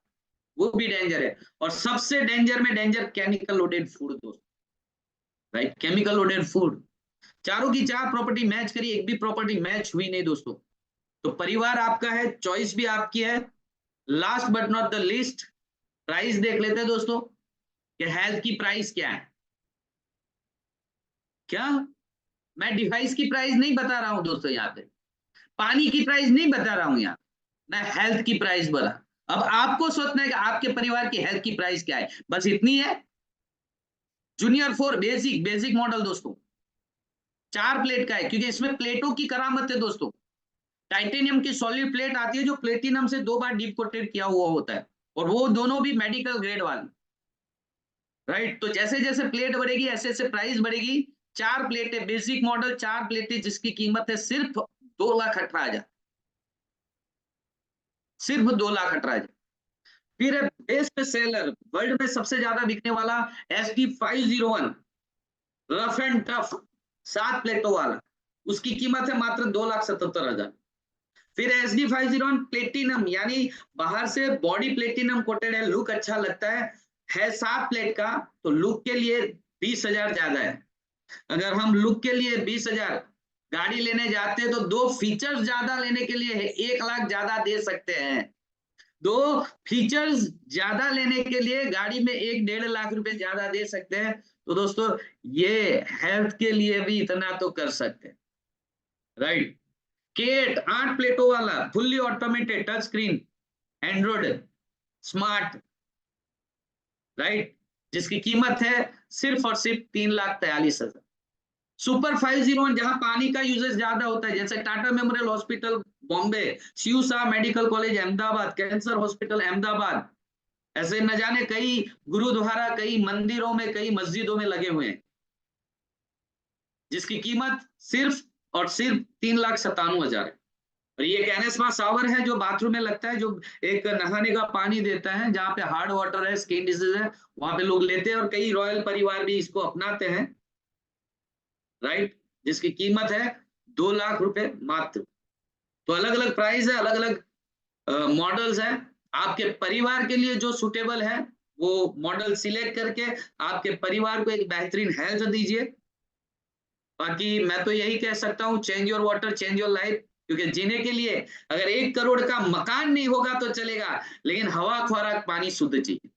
वो भी डेंजर है। और सबसे डेंजर में डेंजर केमिकल लोडेड फूड दोस्तों, राइट, केमिकल लोडेड फूड। चारों की चार प्रॉपर्टी मैच करी, एक भी प्रॉपर्टी मैच हुई नहीं दोस्तों। तो परिवार आपका है, चॉइस भी आपकी है। Last but not the least, price देख लेते हैं दोस्तों कि हेल्थ की प्राइस क्या है। क्या मैं डिवाइस की प्राइस नहीं बता रहा हूं दोस्तों, यहाँ पे पानी की प्राइस नहीं बता रहा हूं, यहाँ मैं हेल्थ की प्राइस बोला। अब आपको सोचना है कि आपके परिवार की हेल्थ की प्राइस क्या है, बस इतनी है। जूनियर 4 बेसिक मॉडल दोस्तों 4 प्लेट का है, क्योंकि इसमें प्लेटों की करामत है दोस्तों। टाइटेनियम की सॉलिड प्लेट आती है जो प्लेटिनम से 2 बार डीप कोटेड किया हुआ होता है, और वो दोनों भी मेडिकल ग्रेड वाली, राइट। तो जैसे जैसे प्लेट बढ़ेगी ऐसे ऐसे प्राइस बढ़ेगी। 4 प्लेटें बेसिक मॉडल, 4 प्लेटें जिसकी कीमत है सिर्फ 2,18,000, सिर्फ 2,18,000। फिर है बेस्ट सेलर, वर्ल्ड में सबसे ज्यादा बिकने वाला SD501 रफ एंड टफ 7 प्लेटों वाला, उसकी कीमत है मात्र 2,77,000। फिर SD501 प्लेटिनम, यानी बाहर से बॉडी प्लेटिनम कोटेड है, लुक अच्छा लगता है 7 प्लेट का, तो लुक के लिए 20,000 ज्यादा है। अगर हम लुक के लिए 20,000 गाड़ी लेने जाते हैं तो 2 फीचर्स ज्यादा लेने के लिए 1 लाख ज्यादा दे सकते हैं। 2 फीचर्स ज्यादा लेने के लिए गाड़ी में 1-1.5 लाख रुपए ज्यादा दे सकते हैं। तो दोस्तों ये हेल्थ के लिए भी इतना तो कर सकते हैं, राइट। केट 8 प्लेटों वाला fully automated touch screen Android smart, right, जिसकी कीमत है सिर्फ और सिर्फ 3,43,000। सुपर 501 जहां पानी का यूजेज ज्यादा होता है, जैसे टाटा मेमोरियल हॉस्पिटल बॉम्बे, शिवसा medical college Ahmedabad, cancer hospital Ahmedabad, ऐसे न जाने कई गुरुद्वारा, कई मंदिरों में, कई मस्जिदों में लगे हुए हैं, जिसकी कीमत सिर्फ और सिर्फ 3,97,000 है। और ये एक एनेस्मा शावर है जो बाथरूम में लगता है, जो एक नहाने का पानी देता है, जहाँ पे हार्ड वाटर है, स्किन डिजीज है, वहां पे लोग लेते हैं और कई रॉयल परिवार भी इसको अपनाते हैं, राइट, जिसकी कीमत है 2 लाख रुपए मात्र। तो अलग अलग प्राइस है, अलग अलग मॉडल्स है, आपके परिवार के लिए जो सुटेबल है वो मॉडल सिलेक्ट करके आपके परिवार को एक बेहतरीन हेल्थ दीजिए। बाकी मैं तो यही कह सकता हूँ, change your water change your life, क्योंकि जीने के लिए अगर 1 करोड़ का मकान नहीं होगा तो चलेगा, लेकिन हवा, खुराक, पानी शुद्ध चाहिए।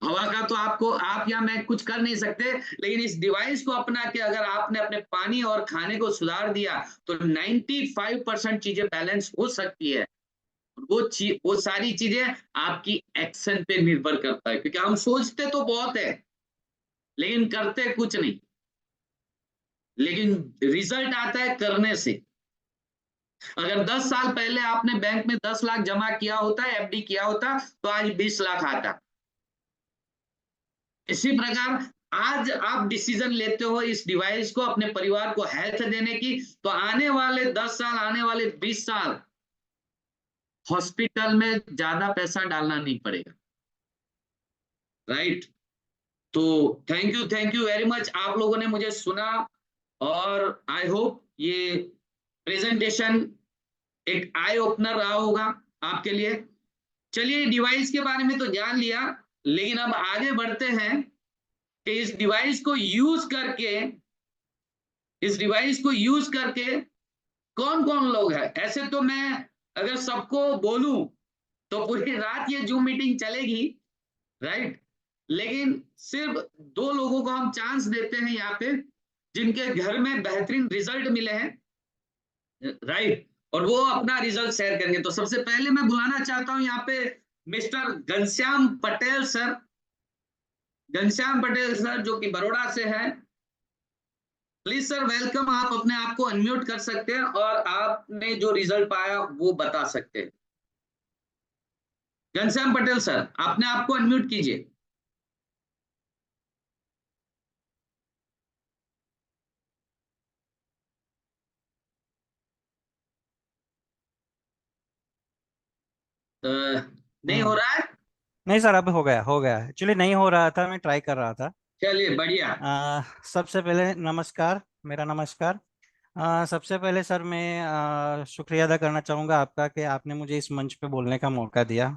हवा का तो आपको, आप या मैं कुछ कर नहीं सकते, लेकिन इस डिवाइस को अपना के अगर आपने अपने पानी और खाने को सुधार दिया तो 95% चीजें बैलेंस हो सकती है। वो सारी चीजें आपकी एक्शन पे निर्भर करता है, क्योंकि हम सोचते तो बहुत है लेकिन करते कुछ नहीं, लेकिन रिजल्ट आता है करने से। अगर 10 साल पहले आपने बैंक में 10 लाख जमा किया होता, FD किया होता, तो आज 20 लाख आता। इसी प्रकार आज आप डिसीजन लेते हो इस डिवाइस को अपने परिवार को हेल्थ देने की, तो आने वाले 10 साल, आने वाले 20 साल हॉस्पिटल में ज्यादा पैसा डालना नहीं पड़ेगा, राइट। तो थैंक यू वेरी मच, आप लोगों ने मुझे सुना और आई होप ये प्रेजेंटेशन एक आई ओपनर रहा होगा आपके लिए। चलिए, डिवाइस के बारे में तो जान लिया, लेकिन अब आगे बढ़ते हैं कि इस डिवाइस को यूज करके कौन कौन लोग हैं। ऐसे तो मैं अगर सबको बोलूं तो पूरी रात ये जूम मीटिंग चलेगी, राइट, लेकिन सिर्फ 2 लोगों को हम चांस देते हैं यहाँ पे, जिनके घर में बेहतरीन रिजल्ट मिले हैं, राइट, और वो अपना रिजल्ट शेयर करेंगे। तो सबसे पहले मैं बुलाना चाहता हूं यहाँ पे मिस्टर घनश्याम पटेल सर, जो कि बड़ौदा से है। प्लीज सर वेलकम, आप अपने आप को अनम्यूट कर सकते हैं और आपने जो रिजल्ट पाया वो बता सकते हैं। घनश्याम पटेल सर, अपने आप को अनम्यूट कीजिए। नहीं हो रहा है? नहीं सर, अब हो गया। एक्चुअली नहीं हो रहा था, मैं ट्राई कर रहा था। चलिए बढ़िया। सबसे पहले नमस्कार, मेरा नमस्कार। सबसे पहले सर मैं शुक्रिया अदा करना चाहूँगा आपका कि आपने मुझे इस मंच पे बोलने का मौका दिया।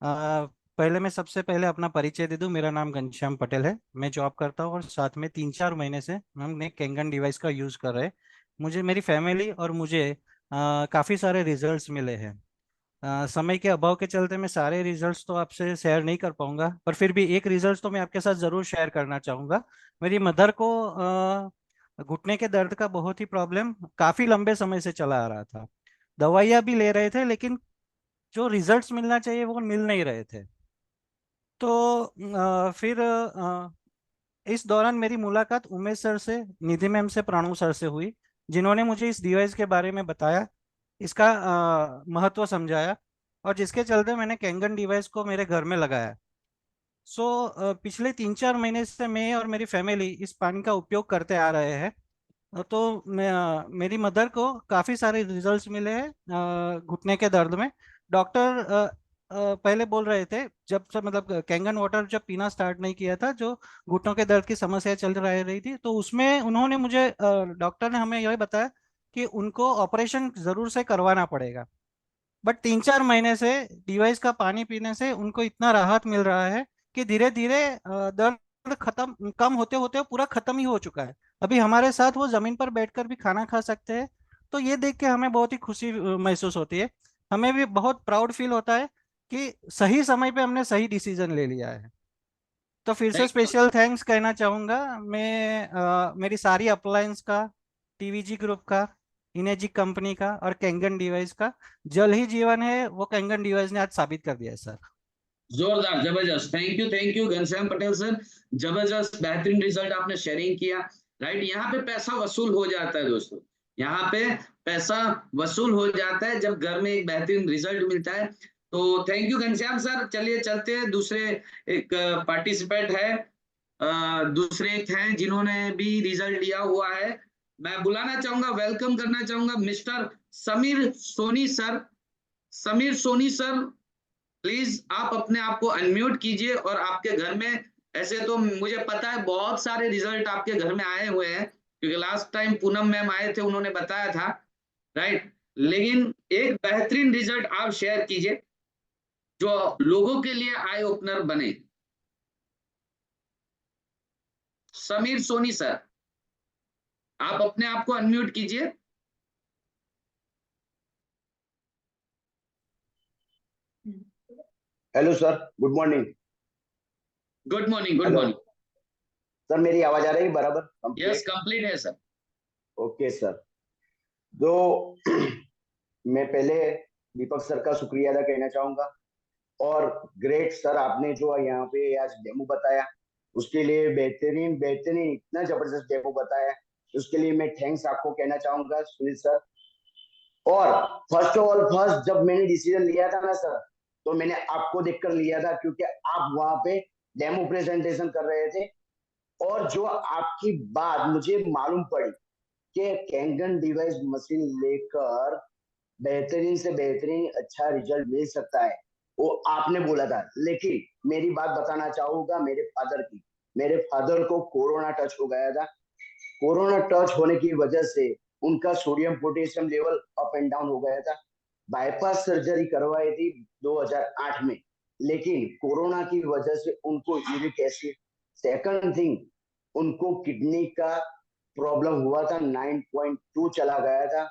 पहले मैं सबसे पहले अपना परिचय दे दूं। मेरा नाम घनश्याम पटेल है, मैं जॉब करता हूँ और साथ में 3-4 महीने से हमने कैंगन डिवाइस का यूज़ कर रहे हैं। मुझे, मेरी फैमिली और मुझे काफ़ी सारे रिजल्ट्स मिले हैं। समय के अभाव के चलते मैं सारे रिजल्ट्स तो आपसे शेयर नहीं कर पाऊंगा, पर फिर भी एक रिजल्ट तो मैं आपके साथ ज़रूर शेयर करना चाहूँगा। मेरी मदर को घुटने के दर्द का बहुत ही प्रॉब्लम काफ़ी लंबे समय से चला आ रहा था। दवाइयाँ भी ले रहे थे, लेकिन जो रिजल्ट्स मिलना चाहिए वो मिल नहीं रहे थे। तो फिर इस दौरान मेरी मुलाकात उमेश सर से, निधि मैम से, प्रणव सर से हुई, जिन्होंने मुझे इस डिवाइस के बारे में बताया, इसका महत्व समझाया, और जिसके चलते मैंने कैंगन डिवाइस को मेरे घर में लगाया। पिछले 3-4 महीने से मैं और मेरी फैमिली इस पानी का उपयोग करते आ रहे हैं। तो मेरी मदर को काफ़ी सारे रिजल्ट्स मिले हैं घुटने के दर्द में। डॉक्टर पहले बोल रहे थे, जब से मतलब कैंगन वाटर जब पीना स्टार्ट नहीं किया था, जो घुटनों के दर्द की समस्या चल रही थी, तो उसमें उन्होंने मुझे डॉक्टर ने हमें यही बताया कि उनको ऑपरेशन जरूर से करवाना पड़ेगा। बट 3-4 महीने से डिवाइस का पानी पीने से उनको इतना राहत मिल रहा है कि धीरे धीरे दर्द खत्म कम होते होते पूरा खत्म ही हो चुका है। अभी हमारे साथ वो जमीन पर बैठकर भी खाना खा सकते हैं। तो ये देख के हमें बहुत ही खुशी महसूस होती है। हमें भी बहुत प्राउड फील होता है कि सही समय पे हमने सही डिसीजन ले लिया है। तो फिर से नहीं, स्पेशल थैंक्स कहना चाहूंगा मैं, मेरी सारी अप्लायंस का, टीवीजी ग्रुप का, इनेजिक कंपनी का और कैंगन डिवाइस का। जल ही जीवन है, वो कैंगन डिवाइस ने आज साबित कर दिया है सर। जोरदार, जबरदस्त, thank you Ghanshyam Patel sir. जबरदस्त, बेहतरीन रिजल्ट आपने शेयरिंग किया। राइट, यहाँ पे पैसा वसूल हो जाता है दोस्तों, यहाँ पे पैसा वसूल हो जाता है जब घर में एक बेहतरीन रिजल्ट मिलता है। तो थैंक यू घनश्याम सर। चलिए चलते हैं, दूसरे एक पार्टिसिपेंट है, दूसरे एक हैं जिन्होंने भी रिजल्ट लिया हुआ है। मैं बुलाना चाहूंगा, वेलकम करना चाहूंगा mister Sameer Soni sir. Sameer Soni sir, please आप अपने आप को अनम्यूट कीजिए। और आपके घर में, ऐसे तो मुझे पता है बहुत सारे रिजल्ट आपके घर में आए हुए हैं, क्योंकि लास्ट टाइम पूनम मैम आए थे, उन्होंने बताया था। राइट, लेकिन एक बेहतरीन रिजल्ट आप शेयर कीजिए जो लोगों के लिए आई ओपनर बने। समीर सोनी सर, आप अपने आप को अनम्यूट कीजिए। Hello sir, good morning. Good morning, good hello morning. Sir, मेरी आवाज आ रही है बराबर? Yes, complete? कंप्लीट है सर। Okay sir. तो मैं पहले दीपक सर का शुक्रिया अदा करना चाहूंगा। और ग्रेट सर, आपने जो यहाँ पे आज डेमो बताया उसके लिए बेहतरीन बेहतरीन इतना जबरदस्त डेमो बताया, उसके लिए मैं थैंक्स आपको कहना चाहूंगा सुनील सर। और फर्स्ट ऑफ ऑल, फर्स्ट जब मैंने डिसीजन लिया था ना सर, तो मैंने आपको देखकर लिया था, क्योंकि आप वहां पे डेमो प्रेजेंटेशन कर रहे थे। और जो आपकी बात मुझे मालूम पड़ी कि कैंगन डिवाइस मशीन लेकर बेहतरीन से बेहतरीन अच्छा रिजल्ट मिल सकता है, वो आपने बोला था। लेकिन मेरी बात बताना चाहूंगा मेरे फादर की। मेरे फादर को कोरोना टच हो गया था। कोरोना टच होने की वजह से उनका sodium potassium level up and down हो गया था। बाईपास सर्जरी करवाई थी 2008 में, लेकिन कोरोना की वजह से उनको यूरिक एसिड, सेकंड थिंग उनको किडनी का प्रॉब्लम हुआ था, 9.2 चला गया था।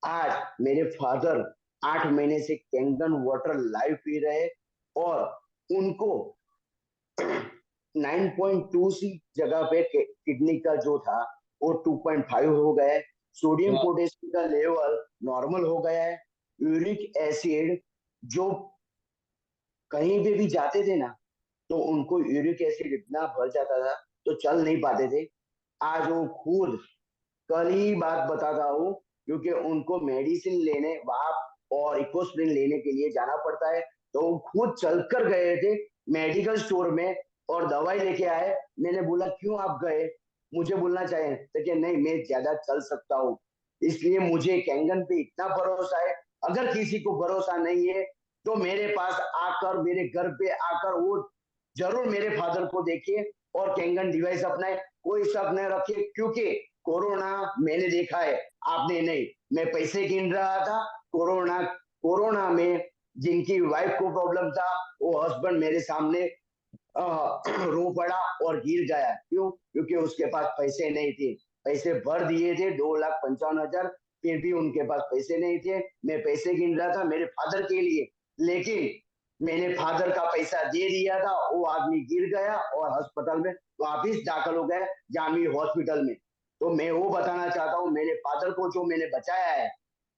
आज मेरे फादर 8 महीने से कैंगन वाटर लाइव पी रहे, और उनको 9.2 सी जगह पे किडनी का जो था वो 2.5 हो गया है। सोडियम वाह, पोटेशियम का लेवल नॉर्मल हो गया है। यूरिक एसिड, जो कहीं पे भी जाते थे ना, तो उनको यूरिक एसिड इतना बढ़ जाता था तो चल नहीं पाते थे। आज वो खुद, कल ही बात बताता हूँ, क्योंकि उनको मेडिसिन लेने वहां और इकोस्प्रिन लेने के लिए जाना पड़ता है, तो वो खुद चलकर गए थे मेडिकल स्टोर में और दवाई लेके आए। मैंने बोला क्यों आप गए, मुझे बोलना चाहिए, तो कि नहीं मैं ज्यादा चल सकता हूँ। इसलिए मुझे कैंगन पे इतना भरोसा है। अगर किसी को भरोसा नहीं है तो मेरे पास आकर, मेरे घर पे आकर वो जरूर मेरे फादर को देखिए और कैंगन डिवाइस अपनाए। कोई शक न रखे, क्योंकि कोरोना मैंने देखा है, आपने नहीं। मैं पैसे गिन रहा था, कोरोना कोरोना में जिनकी वाइफ को प्रॉब्लम था, वो हस्बैंड मेरे सामने रो पड़ा और गिर गया। क्यों? क्योंकि उसके पास पैसे नहीं थे। पैसे भर दिए थे 2,55,000, फिर भी उनके पास पैसे नहीं थे। मैं पैसे गिन रहा था मेरे फादर के लिए, लेकिन मैंने फादर का पैसा दे दिया था, वो आदमी गिर गया और अस्पताल में वापिस दाखिल हो गया, जामी हॉस्पिटल में। तो मैं वो बताना चाहता हूँ मेरे फादर को जो मैंने बचाया है,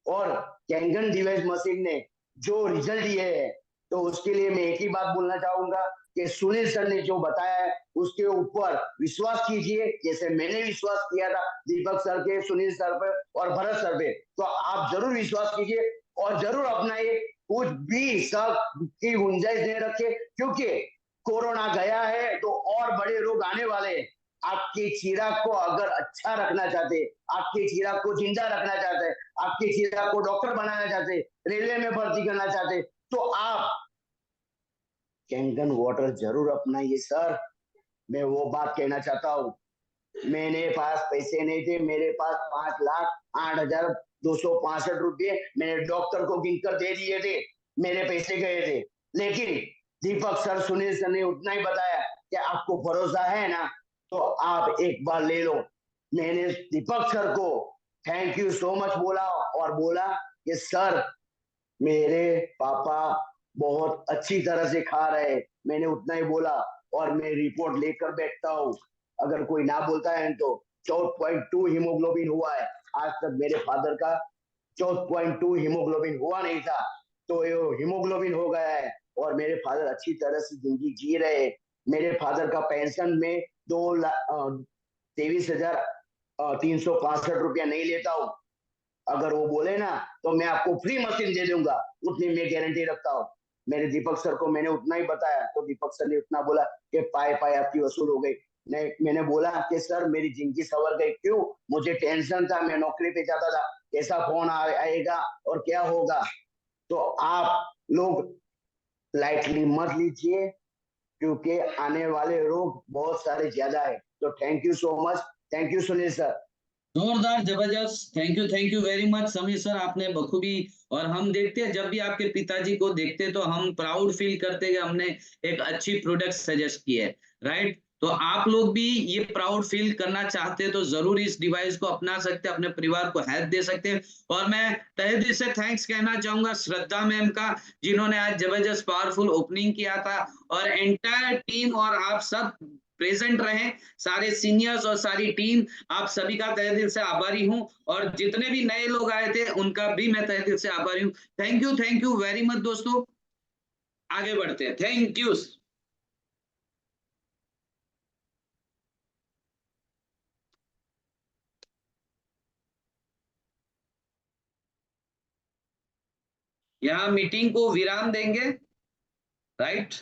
और कैंगन डिवाइस मशीन ने जो रिजल्ट दिए है, तो उसके लिए मैं एक ही बात बोलना चाहूंगा कि सुनील सर ने जो बताया है उसके ऊपर विश्वास कीजिए, जैसे मैंने विश्वास किया था दीपक सर के, सुनील सर पे और भरत सर पे। तो आप जरूर विश्वास कीजिए और जरूर अपनाइए, कुछ भी शक की गुंजाइश नहीं रखे, क्योंकि कोरोना गया है तो और बड़े रोग आने वाले हैं। आपके चिराग को अगर अच्छा रखना चाहते, आपके चिराग को जिंदा रखना चाहते, आपके चिराग को डॉक्टर बनाना चाहते, रेलवे में भर्ती करना चाहते, तो आप कैंगन वाटर जरूर अपनाइए सर। मैं वो बात कहना चाहता हूँ, मेरे पास पैसे नहीं थे, मेरे पास 5,08,265 रुपये मैंने डॉक्टर को गिनकर दे दिए थे, मेरे पैसे गए थे। लेकिन दीपक सर, सुनील सर ने उतना ही बताया कि आपको भरोसा है ना तो आप एक बार ले लो। मैंने दीपक सर को थैंक यू सो मच बोला और बोला कि सर मेरे पापा बहुत अच्छी तरह से खा रहे हैं, मैंने उतना ही बोला और मैं रिपोर्ट लेकर बैठता हूँ। अगर कोई ना बोलता है तो 14.2 हीमोग्लोबिन हुआ है। आज तक मेरे फादर का 14.2 हीमोग्लोबिन हुआ नहीं था, तो ये हीमोग्लोबिन हो गया है और मेरे फादर अच्छी तरह से जिंदगी जी रहे हैं। मेरे फादर का पेंशन में 23,365 रुपया नहीं लेता हूँ। अगर वो बोले ना तो मैं आपको फ्री मशीन दे दूंगा, उतनी मैं गारंटी रखता हूँ। मेरे दीपक सर को मैंने उतना ही बताया तो दीपक सर ने उतना बोला कि पाए पाए आपकी वसूल हो गई। मैंने बोला कि सर मेरी जिंदगी संवर गई, क्यों? मुझे टेंशन था, मैं नौकरी पे जाता था, कैसा फोन आएगा और क्या होगा। तो आप लोग लाइटली मत लीजिए, क्योंकि आने वाले रोग बहुत सारे ज्यादा है। तो thank you so much, thank you Sunil sir. जोरदार, जबरदस्त, thank you very much Sameer sir, आपने बखूबी। और हम देखते हैं जब भी आपके पिताजी को देखते हैं तो हम प्राउड फील करते हैं कि हमने एक अच्छी प्रोडक्ट सजेस्ट की है, राइट। तो आप लोग भी ये प्राउड फील करना चाहते हैं तो जरूर इस डिवाइस को अपना सकते हैं, अपने परिवार को हेल्प दे सकते हैं। और मैं तहे दिल से थैंक्स कहना चाहूंगा श्रद्धा मैम का, जिन्होंने आज जबरदस्त पावरफुल ओपनिंग किया था, और एंटायर टीम और आप सब प्रेजेंट रहे, सारे सीनियर्स और सारी टीम, आप सभी का तहे दिल से आभारी हूं। और जितने भी नए लोग आए थे उनका भी मैं तहे दिल से आभारी हूं। थैंक यू वेरी मच दोस्तों। आगे बढ़ते हैं, थैंक यू। यहाँ मीटिंग को विराम देंगे, राइट।